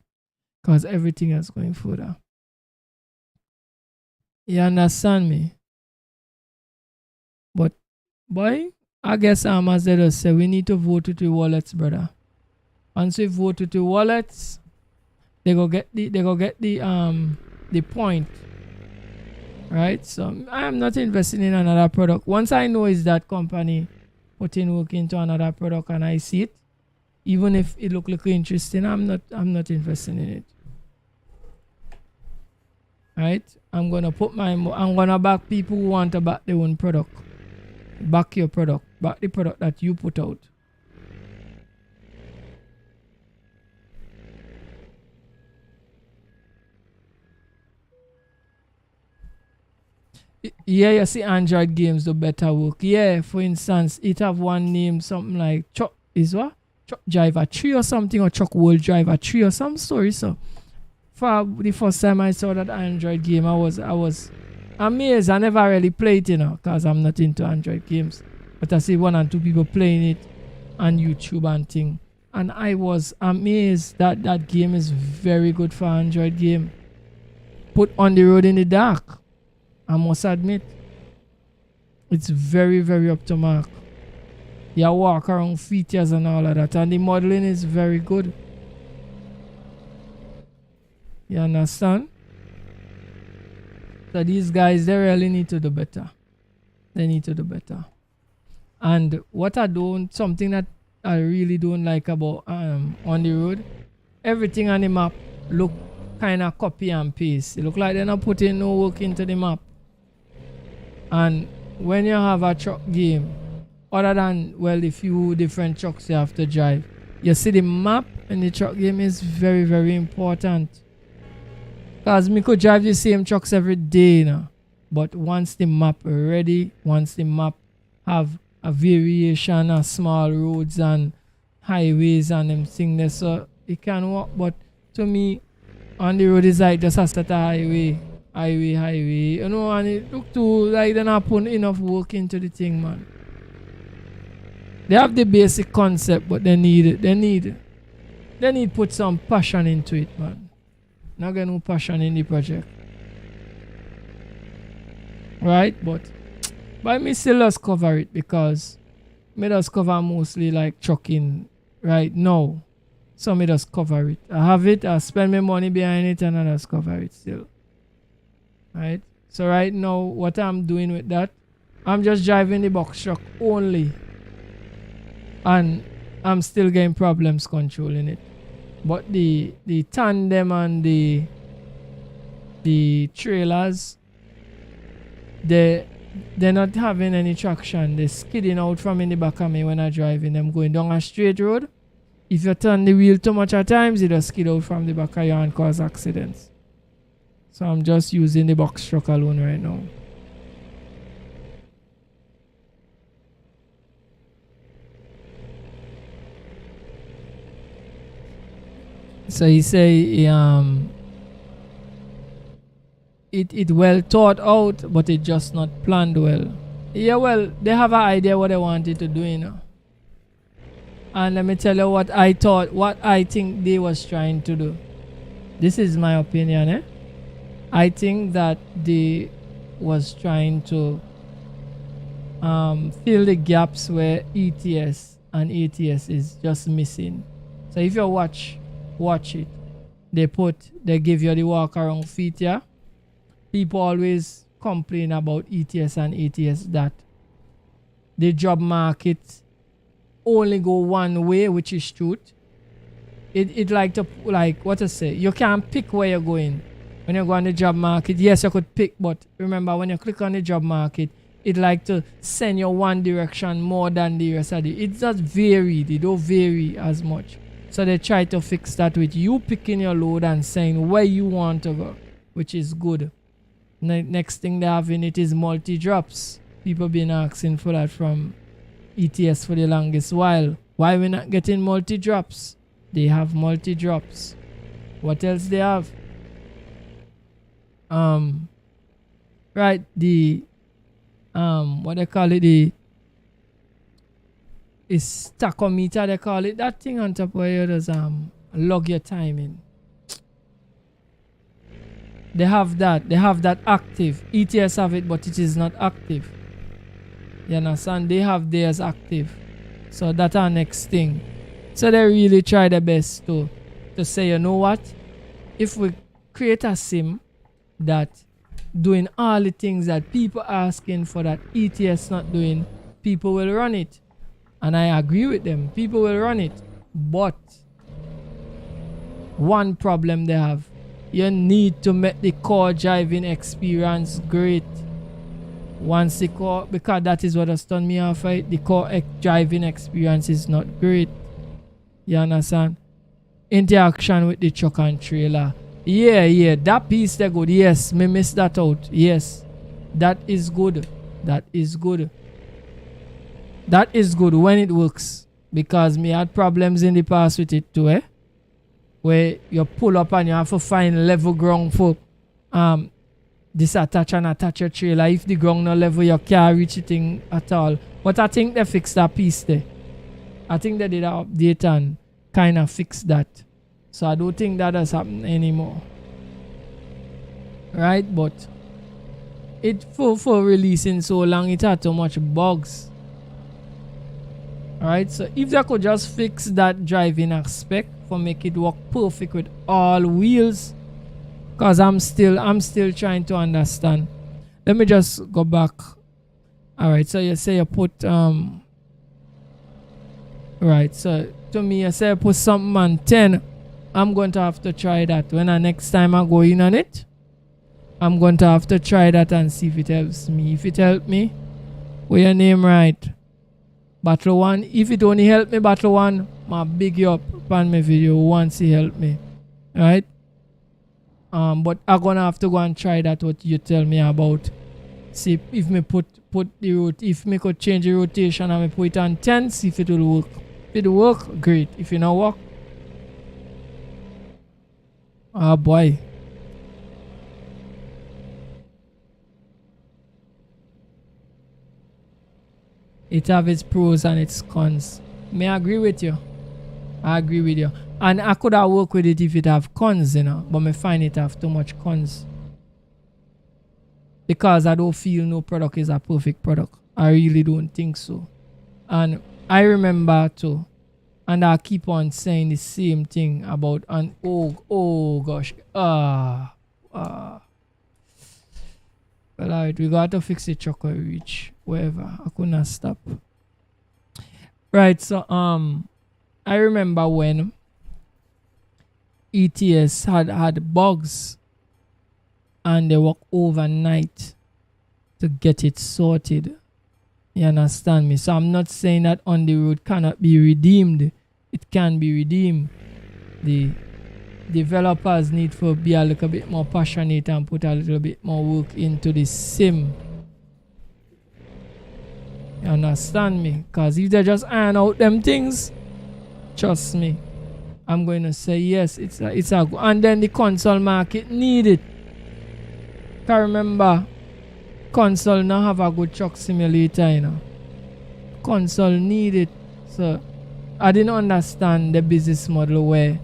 S1: Because everything is going further. You understand me? But boy, I guess as they just say, we need to vote with the wallets, brother. Once we vote with the wallets, they go get the point. Right? So I'm not investing in another product. Once I know is that company putting work into another product and I see it, even if it look interesting, I'm not investing in it. Right? I'm gonna back people who want to back their own product. Back your product. Back the product that you put out. Yeah, you see Android games do better work. Yeah, for instance, it have one name, something like Chuck is what? Chuck Driver 3 or something, or Chuck World Driver 3 or some story. So for the first time I saw that Android game, I was amazed. I never really played it, because I'm not into Android games. But I see 1 and 2 people playing it on YouTube and thing. And I was amazed that that game is very good for Android game. Put on the road in the dark. I must admit, it's very, very up to mark. You walk around features and all of that, and the modeling is very good. You understand? So these guys, they really need to do better. They need to do better. And what something that I really don't like about on the road, everything on the map look kind of copy and paste. It look like they're not putting no work into the map. And when you have a truck game, other than, well, the few different trucks you have to drive, you see the map in the truck game is very, very important. Because me could drive the same trucks every day, but once the map ready, once the map have a variation of small roads and highways and them things there, so it can work. But to me, on the road is like just a set of highway, and it look too like they're not putting enough work into the thing, man. They have the basic concept, but they need put some passion into it, man. Not got no passion in the project. Right? But me still just cover it because me just cover mostly like trucking right now. So me just cover it. I have it, I spend my money behind it and I just cover it still. Right? So right now what I'm doing with that, I'm just driving the box truck only. And I'm still getting problems controlling it. But the tandem and the trailers, they're not having any traction. They're skidding out from in the back of me when I'm driving. Them going down a straight road. If you turn the wheel too much at times, it just skid out from the back of you and cause accidents. So I'm just using the box truck alone right now. So he say it well thought out, but it just not planned well. Yeah, well, they have an idea what they wanted to do, you know. And let me tell you what I thought, what I think they was trying to do. This is my opinion, eh? I think that they was trying to fill the gaps where ETS and ATS is just missing. So if you watch it, they give you the walk around feet, yeah. People always complain about ETS and ATS that the job market only go one way, which is truth. It like to, like what to say, you can't pick where you're going when you go on the job market. Yes, you could pick, but remember when you click on the job market, it like to send you one direction more than the rest of it. It just vary. They don't vary as much. So they try to fix that with you picking your load and saying where you want to go, which is good. Next thing they have in it is multi-drops. People been asking for that from ETS for the longest while. Why we not getting multi-drops? They have multi-drops. What else they have? Right, the what they call it, is tachometer they call it. That thing on top where you just log your time in. They have that active. ETS have it, but it is not active. You understand? They have theirs active. So that's our next thing. So they really try their best to say, you know what? If we create a sim that doing all the things that people asking for that ETS not doing, people will run it. And I agree with them. People will run it. But one problem they have, you need to make the core driving experience great. Once the core, because that is what has turned me off, right? The core driving experience is not great. You understand? Interaction with the truck and trailer. Yeah, that piece they good. Yes, me miss that out. Yes, that is good. That is good. That is good when it works. Because me had problems in the past with it too, eh? Where you pull up and you have to find level ground for disattach and attach your trailer. If the ground no level, you can't reach it at all. But I think they fixed that piece there. I think they did an update and kind of fixed that. So I don't think that has happened anymore. Right? But it for releasing so long, it had too much bugs. Alright, so if they could just fix that driving aspect for make it work perfect with all wheels, because I'm still trying to understand. Let me just go back. Alright, so you say you put right, so to me you say you put something on 10. I'm going to have to try that. When the next time I go in on it, I'm going to have to try that and see if it helps me. If it helps me, with your name right, Battle 1. If it only help me Battle 1, I big you up on my video once it help me. Right? But I'm gonna have to go and try that what you tell me about. See if me put the route, if me could change the rotation and me put it on 10, see if it will work. If it work, great. If it not work, oh boy. It have its pros and its cons. May I agree with you? I agree with you. And I could have worked with it if it have cons, you know, but me find it have too much cons. Because I don't feel no product is a perfect product. I really don't think so. And I remember too, and I keep on saying the same thing about, and oh gosh, well, alright, we got to fix the truck or reach wherever. I could not stop. Right, so I remember when ETS had bugs and they work overnight to get it sorted. You understand me? So I'm not saying that on the road cannot be redeemed. It can be redeemed. The developers need to be a little bit more passionate and put a little bit more work into the sim. You understand me? Because if they just iron out them things, trust me, I'm going to say yes, it's a and then the console market need it. Can remember, console now have a good truck simulator, you know. Console need it. So I didn't understand the business model where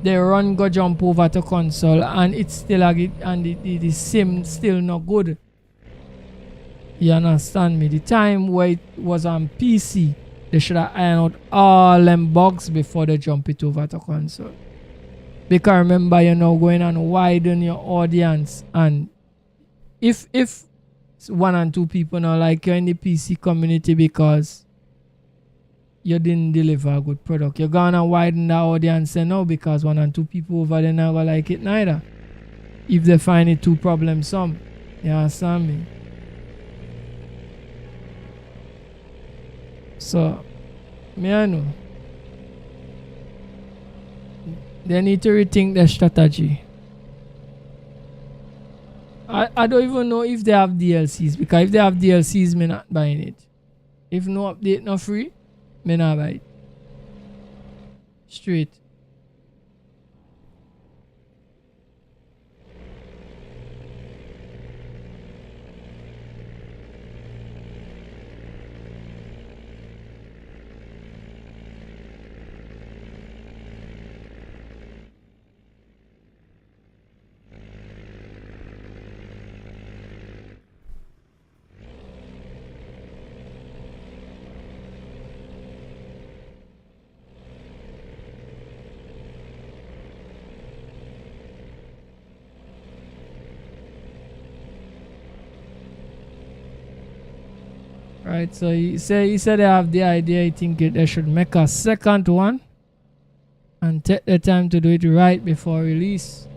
S1: they run go jump over to console and it's still and the sim still not good. You understand me? The time where it was on PC, they should have ironed out all them bugs before they jump it over to console. Because remember, you know, going and widen your audience, and if one and two people not like you in the PC community because you didn't deliver a good product, you're gonna widen the audience and no, because one and two people over there not gonna like it neither. If they find it too problemsome. You understand me? So, me I know. They need to rethink their strategy. I don't even know if they have DLCs, because if they have DLCs, me not buying it. If no update, no free, me not buy it. Straight. Right, so he said they have the idea. I think they should make a second one and take the time to do it right before release.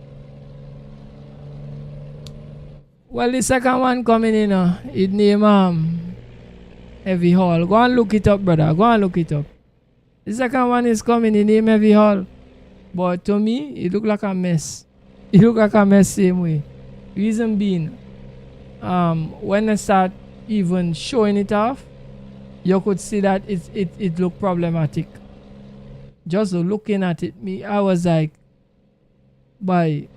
S1: Well, the second one coming in, it name Heavy Haul. Go and look it up, brother. Go and look it up. The second one is coming in name Heavy Haul, but to me, it look like a mess. It look like a mess same way. Reason being, when I start even showing it off, you could see that it looked problematic. Just looking at it, I was like, boy.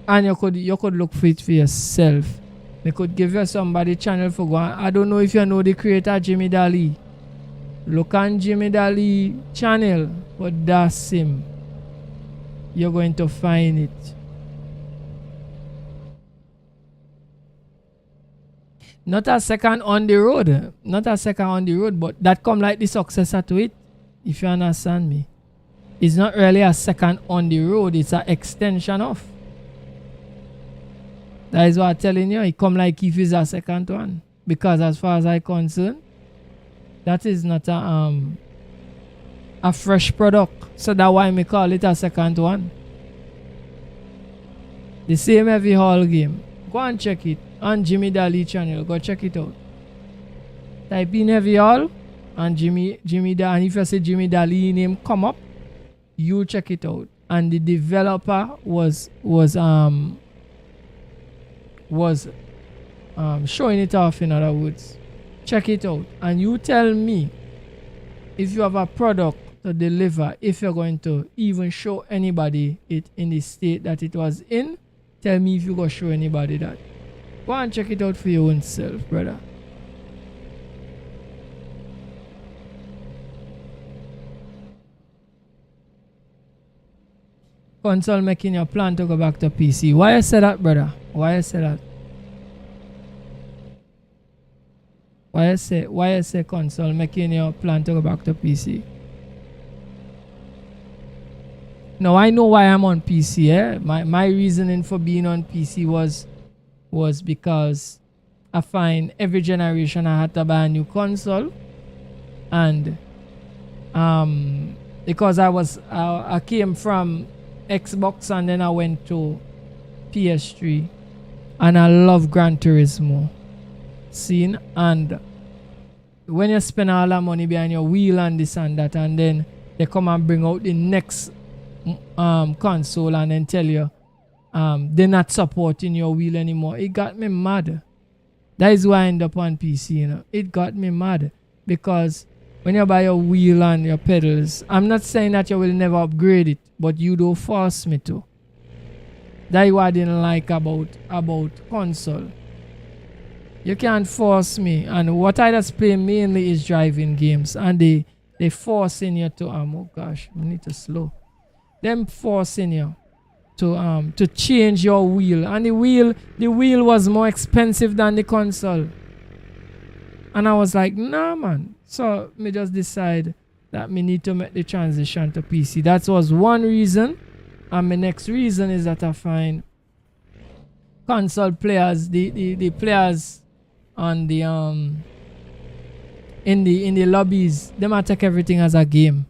S1: And you could look for it for yourself. They could give you somebody channel for go. I don't know if you know the creator Jimmy Daly. Look on Jimmy Daly channel, but that's him. You're going to find it. Not a second on the road. Not a second on the road, but that come like the successor to it. If you understand me. It's not really a second on the road. It's an extension of. That is what I'm telling you. It come like if it's a second one. Because as far as I'm concerned, that is not a fresh product. So that's why we call it a second one. The same Heavy Haul game. Go and check it on Jimmy Daly channel. Go check it out. Type in Heavy Haul and Jimmy Daly. And if you say Jimmy Daly name come up, you check it out. And the developer was showing it off, in other words. Check it out. And you tell me if you have a product to deliver, if you're going to even show anybody it in the state that it was in. Tell me if you go show anybody that. Go and check it out for your own self, brother. console making your plan to go back to PC. Why I say that, brother? Why I say that? Why I say console making your plan to go back to PC? No, I know why I'm on PC. My reasoning for being on PC was because I find every generation I had to buy a new console, and because I came from Xbox and then I went to PS3, and I love Gran Turismo scene. And when you spend all that money behind your wheel and this and that, and then they come and bring out the next console and then tell you they're not supporting your wheel anymore, it got me mad. That is why I end up on PC, you know. It got me mad because when you buy your wheel and your pedals, I'm not saying that you will never upgrade it, but you don't force me to. That is what I didn't like about console. You can't force me, and what I just play mainly is driving games, and they forcing you to oh gosh, I need to slow. Them forcing you to change your wheel, and the wheel was more expensive than the console. And I was like, nah man. So me just decide that me need to make the transition to PC. That was one reason. And my next reason is that I find console players, the players on the in the lobbies, they might take everything as a game.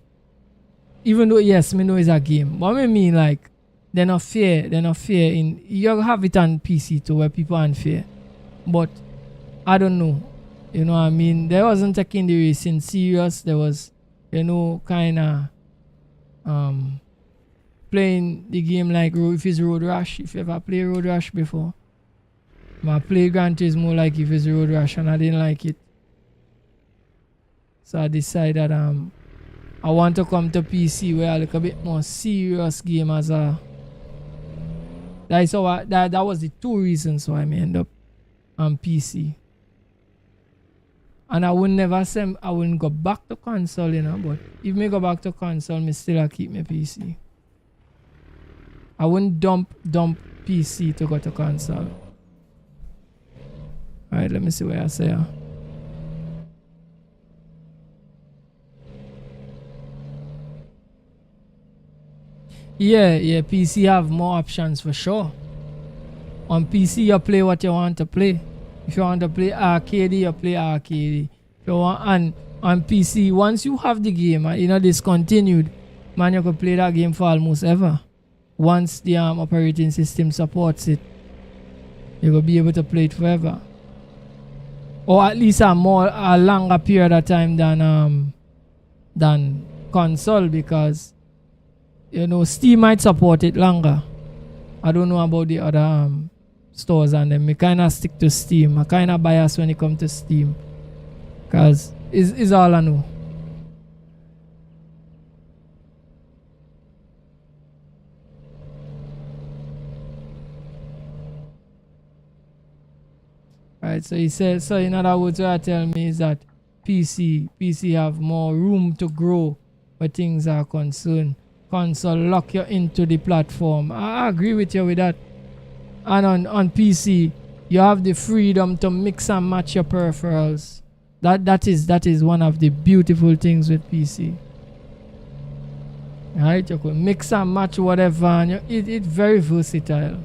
S1: Even though yes, me know it's a game. But I mean like they're not fair in you have it on PC too where people aren't fair. But I don't know. You know what I mean? They wasn't taking the racing serious. There was, you know, kinda playing the game like if it's Road Rash. If you ever play Road Rash before. My play Gran Turismo like if it's Road Rash, and I didn't like it. So I decided I want to come to PC where I look a bit more serious game as a. That was the two reasons why I end up on PC. And I would never say I wouldn't go back to console, you know, but if me go back to console, me still keep my PC. I wouldn't dump PC to go to console. Alright, let me see what I say. Yeah, PC have more options for sure. On PC, you play what you want to play. If you want to play arcade, you play arcade. If you want, and on PC, once you have the game, you know, discontinued, man, you can play that game for almost ever. Once the operating system supports it, you will be able to play it forever. Or at least a longer period of time than console, because you know Steam might support it longer. I don't know about the other stores, and then me kind of stick to Steam. I kind of bias when it comes to Steam, because it's all I know. Right, so he says, so in other words, what I tell me is that PC have more room to grow where things are concerned. Console lock you into the platform. I agree with you with that. And on PC, you have the freedom to mix and match your peripherals. That is one of the beautiful things with PC. Right, you can mix and match whatever, and it's very versatile.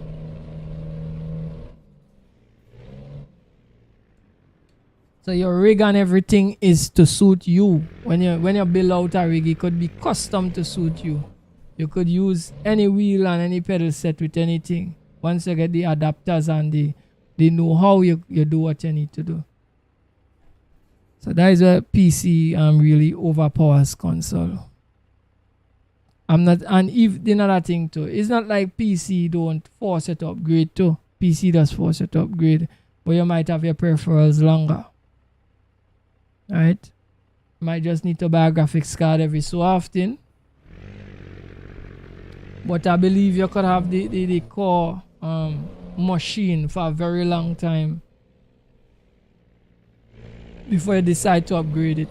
S1: So your rig and everything is to suit you. When you build out a rig, it could be custom to suit you. You could use any wheel and any pedal set with anything. Once you get the adapters and the know-how, you do what you need to do. So that is where PC really overpowers console. I'm not, and if another thing too, it's not like PC don't force you to upgrade too. PC does force you to upgrade, but you might have your peripherals longer. Right? Might just need to buy a graphics card every so often. But I believe you could have the core machine for a very long time before you decide to upgrade it.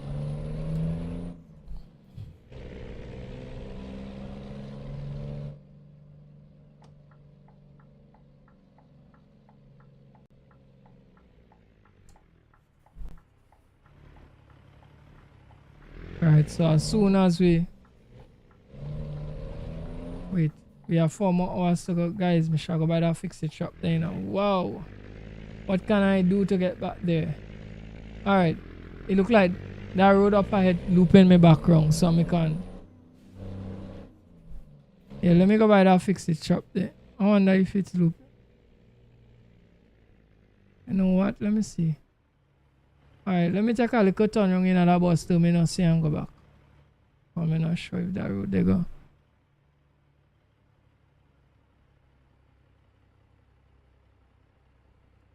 S1: Alright, so as soon as we wait, we have 4 more hours to go, guys. Me shall go by that fix it shop there now. Wow, what can I do to get back there? Alright, it look like that road up ahead looping me back wrong, so me can. Yeah, let me go by that fix it shop there. I wonder if it's loop. You know what? Let me see. Alright, let me take a little turn around in that bus too. Me not see and go back. I'm not sure if that road they go.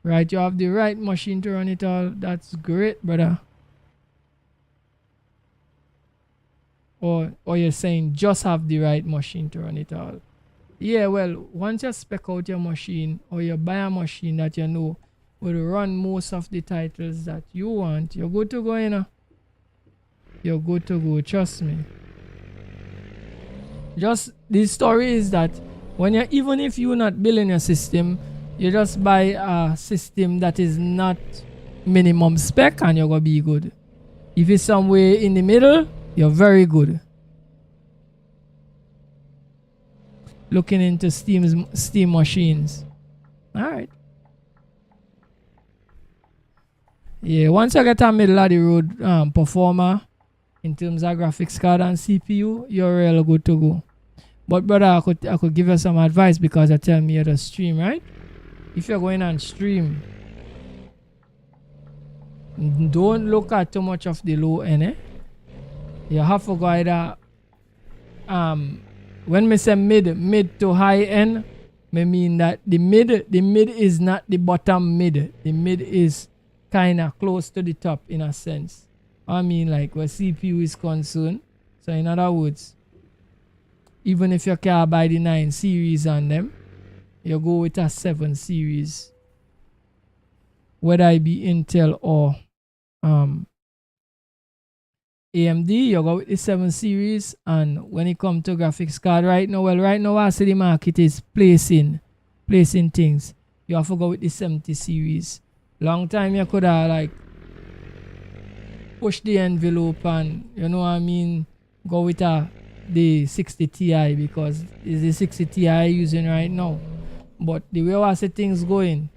S1: Right, you have the right machine to run it all. That's great, brother. Or you're saying just have the right machine to run it all. Yeah, well, once you spec out your machine or you buy a machine that you know will run most of the titles that you want, you're good to go, you know. You're good to go, trust me. Just the story is that when you, even if you're not building your system, you just buy a system that is not minimum spec and you're gonna be good. If it's somewhere in the middle, you're very good. Looking into Steam machines. Alright. Yeah, once you get a middle of the road performer in terms of graphics card and CPU, you're real good to go. But brother, I could give you some advice because you tell me you're the stream, right? If you're going on stream, don't look at too much of the low end, eh? You have to go either when me say mid to high end, me mean that the mid is not the bottom mid. The mid is kinda close to the top in a sense. I mean like where CPU is concerned. So in other words, even if you can't buy the 9 series on them, you go with a 7 series. Whether it be Intel or AMD, you go with the 7 series. And when it comes to graphics card right now, I see the market is placing things. You have to go with the 70 series. Long time you could have like push the envelope and, you know what I mean, go with the 60 Ti because it's the 60 Ti using right now. But the way I see things going,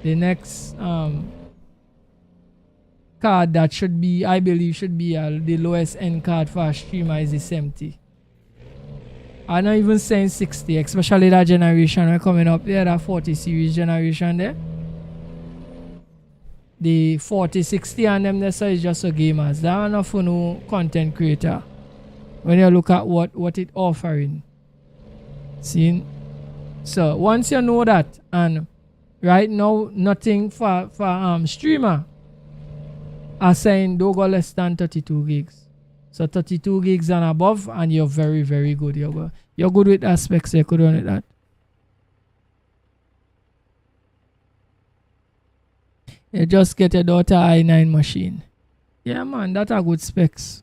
S1: the next card that should be, I believe should be the lowest end card for a streamer is the 70. I'm not even saying 60, especially that generation we're coming up there, that 40 series generation there. The 40, 60 and them there, so it's just for gamers. That are not for no content creator. When you look at what it offering. See? So once you know that, and right now nothing for streamer are saying don't go less than 32 gigs. So 32 gigs and above, and you're very, very good. You're good with aspects, you could run it that. You just get a daughter i9 machine. Yeah man, that are good specs.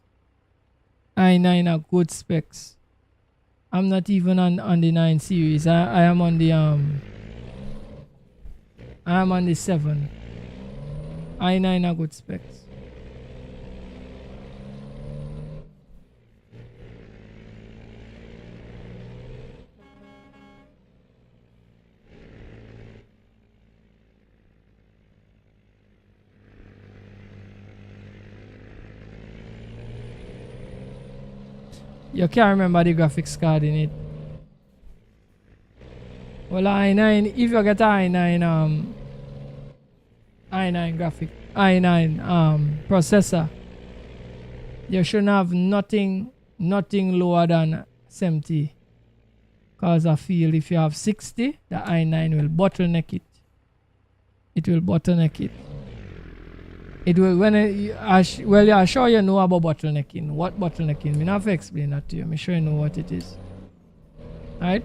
S1: i9 are good specs. I'm not even on the 9 series. I am on the I am on the 7. i9 are good specs. You can't remember the graphics card in it. Well, i9, if you get i9 i9 processor, you shouldn't have nothing lower than 70. Cause I feel if you have 60, the i9 will bottleneck it. It will bottleneck it. It will well, I'm sure you know about bottlenecking. What bottlenecking? Me not have to explain that to you. I'm sure you know what it is. Alright?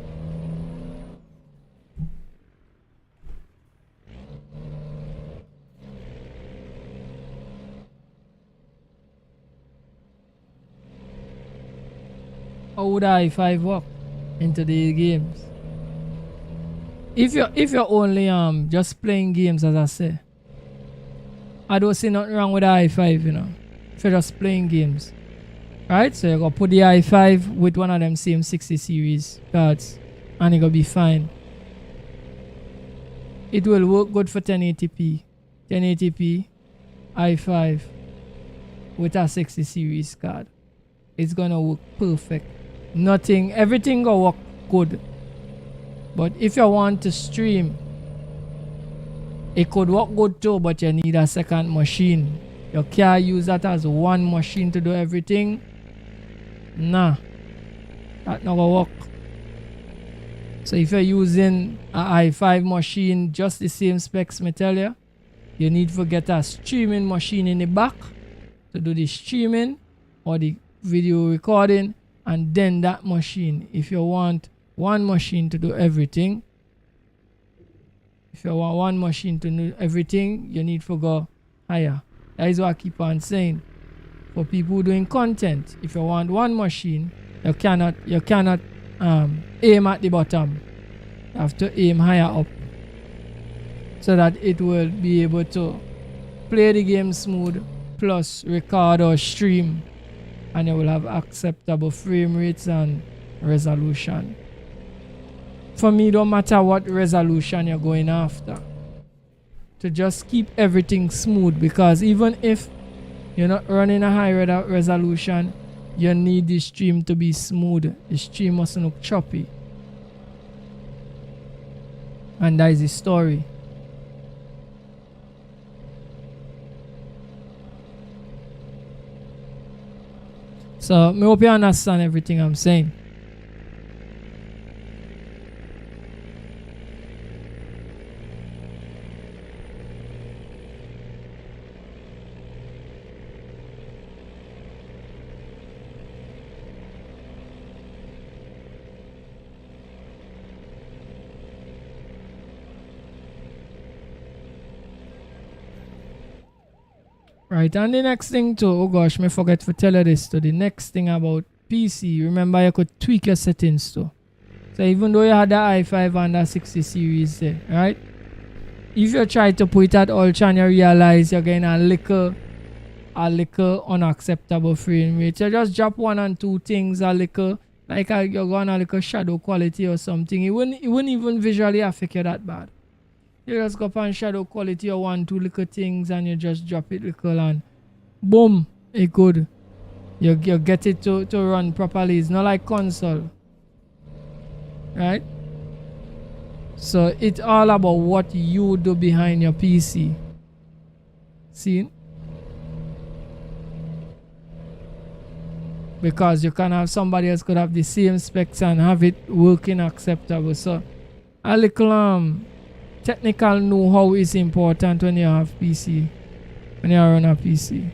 S1: How would i5 work into the games? If you're only just playing games, as I say, I don't see nothing wrong with the i5, you know. If you're just playing games. Right, so you're gonna put the i5 with one of them same 60 series cards and it's gonna be fine. It will work good for 1080p. 1080p i5 with a 60 series card. It's gonna work perfect. Everything gonna work good. But if you want to stream, it could work good too, but you need a second machine. You can't use that as one machine to do everything. Nah, that not gonna work. So if you're using a i5 machine, just the same specs me tell you, you need to get a streaming machine in the back to do the streaming or the video recording, and then that machine. If you want one machine to do everything, you need to go higher. That is what I keep on saying. For people doing content, if you want one machine, you cannot aim at the bottom. You have to aim higher up so that it will be able to play the game smooth plus record or stream, and you will have acceptable frame rates and resolution. For me, don't matter what resolution you're going after, to just keep everything smooth, because even if you're not running a high resolution, you need the stream to be smooth. The stream mustn't look choppy. And that is the story. So I hope you understand everything I'm saying. Right, and the next thing too, oh gosh, me forget to tell you this too. The next thing about PC, remember you could tweak your settings too. So even though you had the i5 and the 60 series there, right? If you try to put it at ultra and you realize you're getting a little unacceptable frame rate, you just drop one and two things a little, like you're going a little shadow quality or something. It wouldn't even visually affect you that bad. You just go up on shadow quality or one, two little things and you just drop it little and boom, it good. You get it to run properly. It's not like console. Right? So it's all about what you do behind your PC. See? Because you can have somebody else could have the same specs and have it working acceptable. So a little technical know-how is important when you have PC, when you run a PC.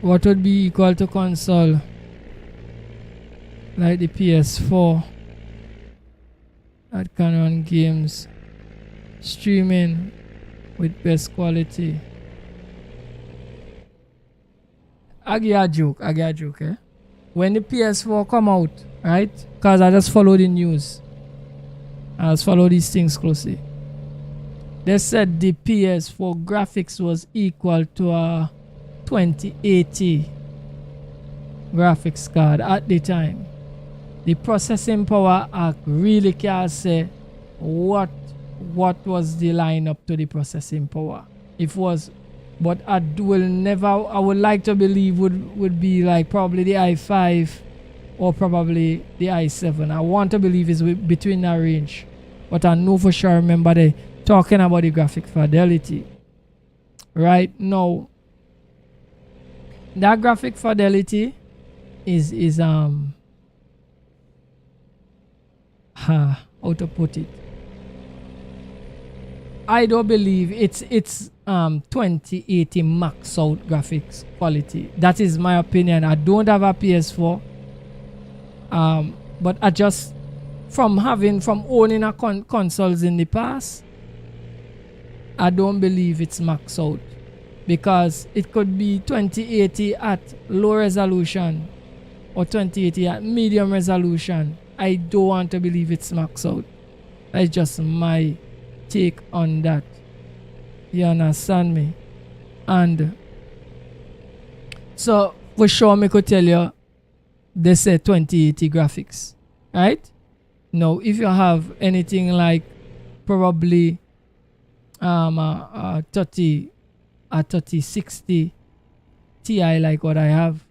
S1: What would be equal to console? Like the PS4 that can run games, streaming with best quality. I get a joke, eh? When the PS4 come out, right? Because I just follow the news. I just follow these things closely. They said the PS4 graphics was equal to a 2080 graphics card at the time. The processing power, I really can't say what was the lineup to the processing power. It was, but I would like to believe would be like probably the i5 or probably the i7. I want to believe it's between that range, but I know for sure. Remember they talking about the graphic fidelity right now. That graphic fidelity is how to put it, I don't believe it's 2080 max out graphics quality. That is my opinion. I don't have a PS4, but I just from owning a consoles in the past, I don't believe it's max out, because it could be 2080 at low resolution or 2080 at medium resolution. I don't want to believe it's max out. That's just my take on that. You understand me? And so for sure me could tell you they say 2080 graphics, right? Now if you have anything like probably a 3060 Ti like what I have,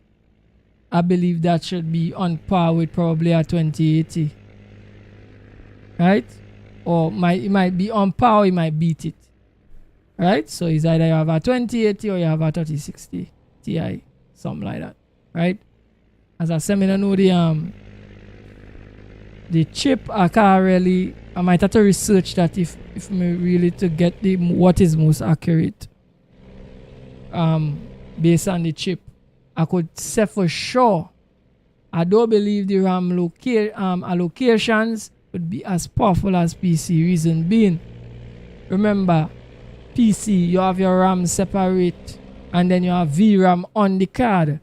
S1: I believe that should be on par with probably a 2080, right? Or it might be on par, or it might beat it, right? So it's either you have a 2080 or you have a 3060 Ti, something like that, right? As I said, I don't know the chip. I might have to research that if me really to get what is most accurate based on the chip. I could say for sure I don't believe the RAM allocations would be as powerful as PC. Reason being, remember, PC you have your RAM separate and then you have VRAM on the card.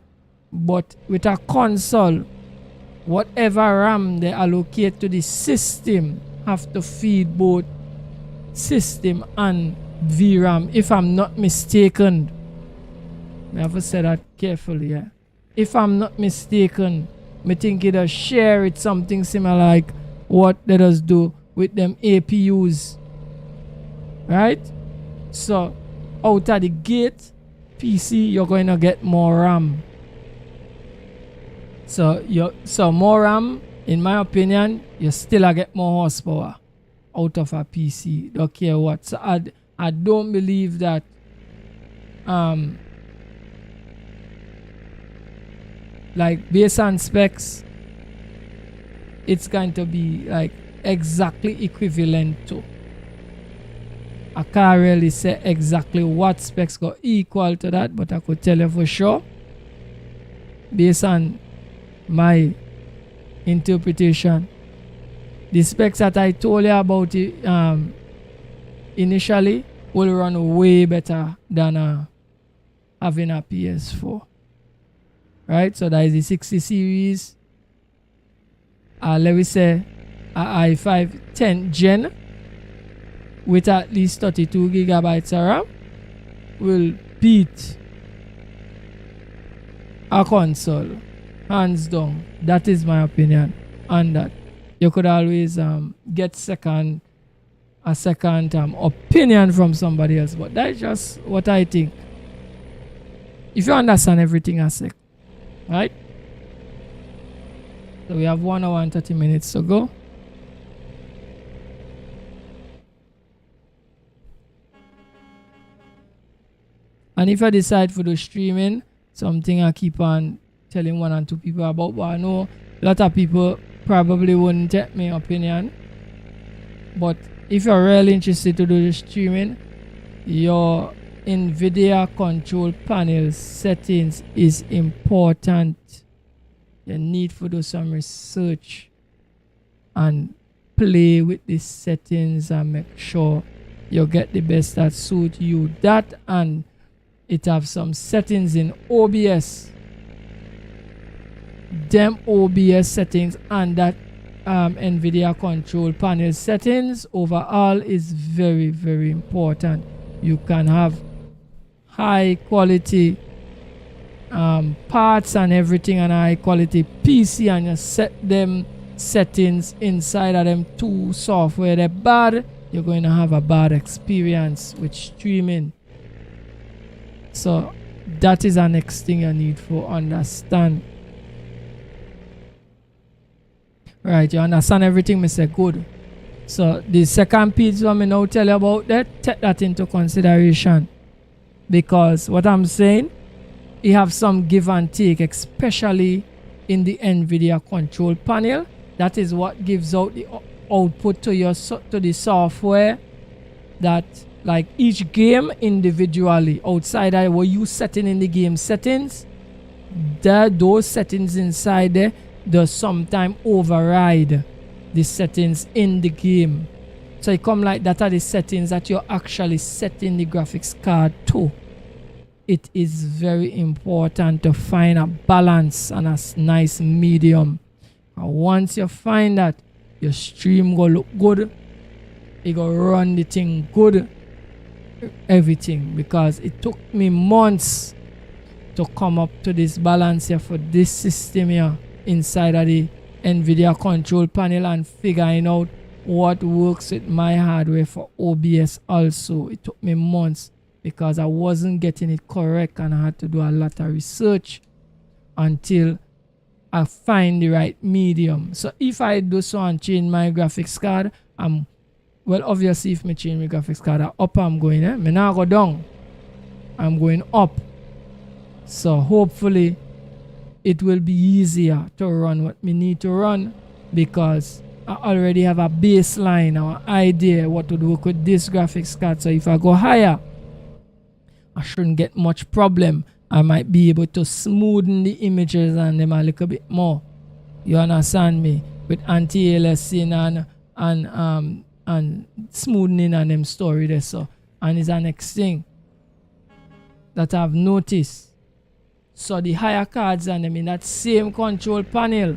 S1: But with a console, whatever RAM they allocate to the system have to feed both system and VRAM, if I'm not mistaken. I have to say that carefully, yeah. If I'm not mistaken, I think it does share it something similar like what they does do with them APUs, right? So out of the gate, PC you're going to get more RAM. So more RAM, in my opinion, you still get more horsepower out of a PC. Don't care what. So I don't believe that like based on specs, it's going to be like exactly equivalent to. I can't really say exactly what specs go equal to that, but I could tell you for sure based on my interpretation, the specs that I told you about initially will run way better than having a PS4. Right, so that is the 60 series. Let me say a i5 10th gen with at least 32 gigabytes of RAM will beat a console, hands down. That is my opinion on that. You could always get a second opinion from somebody else, but that's just what I think. If you understand everything I say. Right, so we have 1 hour and 30 minutes to go. And if I decide for the streaming, something I keep on telling 1 and 2 people about, but I know a lot of people probably wouldn't take my opinion. But if you're really interested to do the streaming, your NVIDIA control panel settings is important. You need to do some research and play with the settings and make sure you get the best that suit you. That, and it have some settings in OBS. Them OBS settings and that NVIDIA control panel settings overall is very, very important. You can have high quality parts and everything and high quality PC, and you set them settings inside of them two software they're bad, you're going to have a bad experience with streaming. So that is the next thing you need to understand. Right, you understand everything me say? Good. So the second piece what me now tell you about that, take that into consideration. Because what I'm saying, you have some give and take, especially in the NVIDIA control panel. That is what gives out the output to the software. That like each game individually, outside of what you setting in the game settings, those settings inside there does sometimes override the settings in the game. So it come like that are the settings that you're actually setting the graphics card to. It is very important to find a balance and a nice medium. And once you find that, your stream go look good, it go run the thing good. everything, because it took me months to come up to this balance here for this system here inside of the NVIDIA control panel, and figuring out what works with my hardware for OBS also. It took me months because I wasn't getting it correct, and I had to do a lot of research until I find the right medium. So if I do so and change my graphics card, well, obviously if I change my graphics card, up I'm going, I now go down, I'm going up. So hopefully it will be easier to run what me need to run, because I already have a baseline or idea what to work with this graphics card. So if I go higher, I shouldn't get much problem. I might be able to smoothen the images and them a little bit more. You understand me? With anti-aliasing and smoothing and them story there. So, and it's the next thing that I've noticed. So the higher cards on them in that same control panel,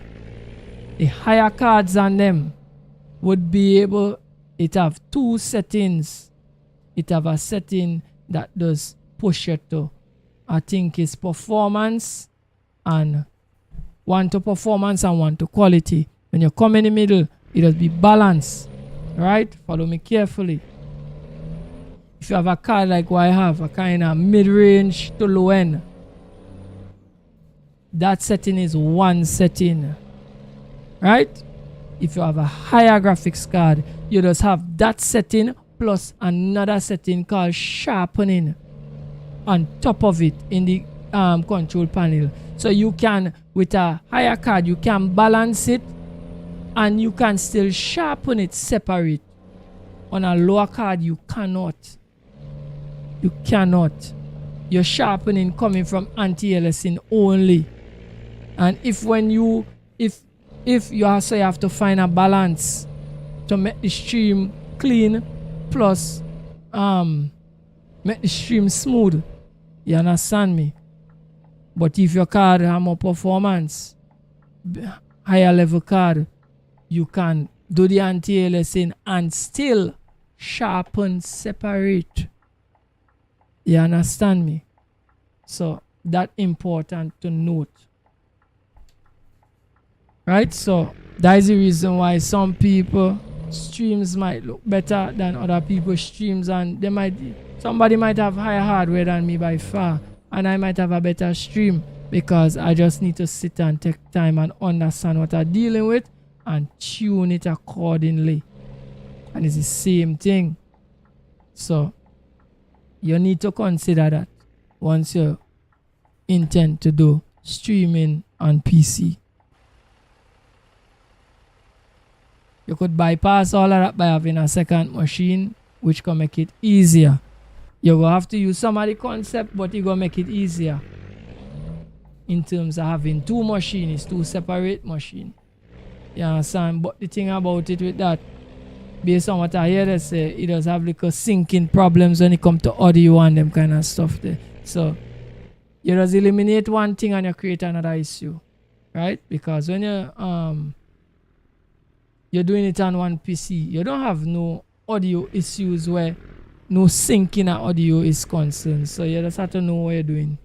S1: the higher cards on them would be able, it have two settings. It have a setting that does push it to, I think it's performance, and one to performance and one to quality. When you come in the middle, it does be balanced. Right? Follow me carefully. If you have a card like what I have, a kind of mid-range to low end, that setting is one setting. Right? If you have a higher graphics card, you just have that setting plus another setting called sharpening on top of it in the control panel. So you can, with a higher card, you can balance it and you can still sharpen it separate. On a lower card, you cannot. You cannot. Your sharpening coming from anti-aliasing only. And if you also have to find a balance to make the stream clean plus make the stream smooth. You understand me? But if your card have more performance, higher level card, you can do the anti-aliasing and still sharpen separate. You understand me? So that's important to note. Right? So that is the reason why some people streams might look better than other people's streams, and somebody might have higher hardware than me by far, and I might have a better stream because I just need to sit and take time and understand what I'm dealing with and tune it accordingly. And it's the same thing. So you need to consider that once you intend to do streaming on PC. You could bypass all of that by having a second machine, which can make it easier. You will have to use some of the concept, but you gonna make it easier. In terms of having two machines, two separate machines. You understand? But the thing about it with that, based on what I hear they say, it does have like a syncing problems when it comes to audio and them kind of stuff there. So you just eliminate one thing and you create another issue. Right? Because when you're doing it on one PC, you don't have no audio issues where no syncing of audio is concerned. So you just have to know what you're doing.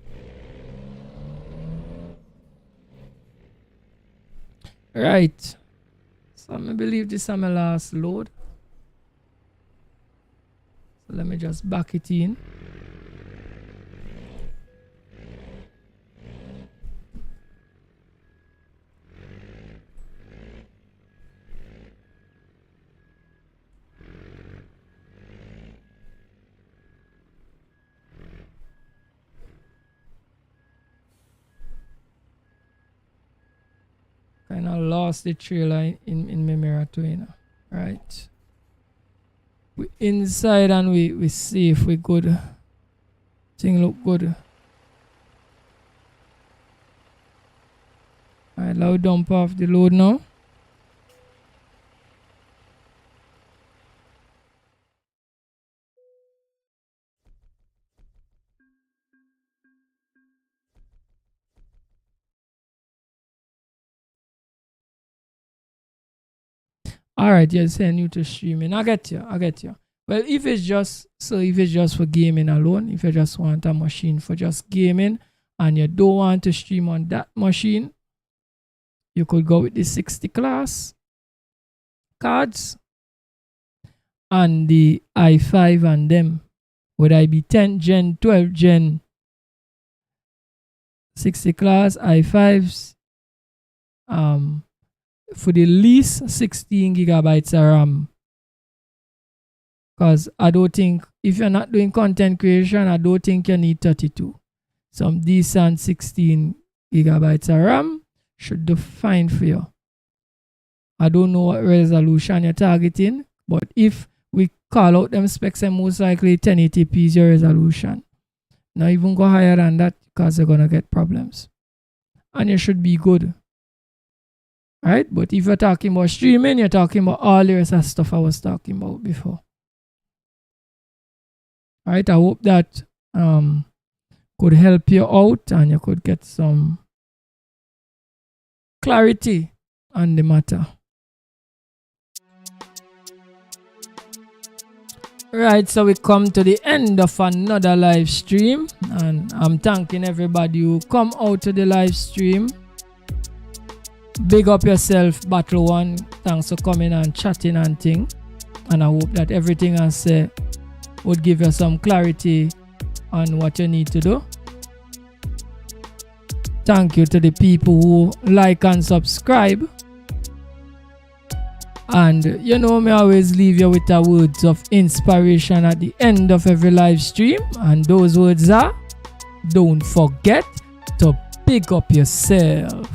S1: Right. So I believe this is my last load. So let me just back it in. Kind of lost the trailer in my mirror too, you know. Right. We inside and we see if we good. Thing look good. Alright, now dump off the load now. Alright, you're saying new to streaming. I get you. Well, if it's just for gaming alone, if you just want a machine for just gaming and you don't want to stream on that machine, you could go with the 60 class cards and the i5 and them. Would I be 10 gen, 12 gen, 60 class, i5s, for the least 16 gigabytes of RAM. Because I don't think, if you're not doing content creation, I don't think you need 32. Some decent 16 gigabytes of RAM should do fine for you. I don't know what resolution you're targeting, but if we call out them specs, and most likely 1080p is your resolution. Not even go higher than that because you're gonna get problems. And you should be good. Right? But if you're talking about streaming, you're talking about all the rest of stuff I was talking about before. Right? I hope that could help you out and you could get some clarity on the matter. Right, so we come to the end of another live stream, and I'm thanking everybody who come out to the live stream. Big up yourself, Battle One. Thanks for coming and chatting and thing. And I hope that everything I say would give you some clarity on what you need to do. Thank you to the people who like and subscribe. And you know me always leave you with a words of inspiration at the end of every live stream. And those words are, don't forget to pick up yourself.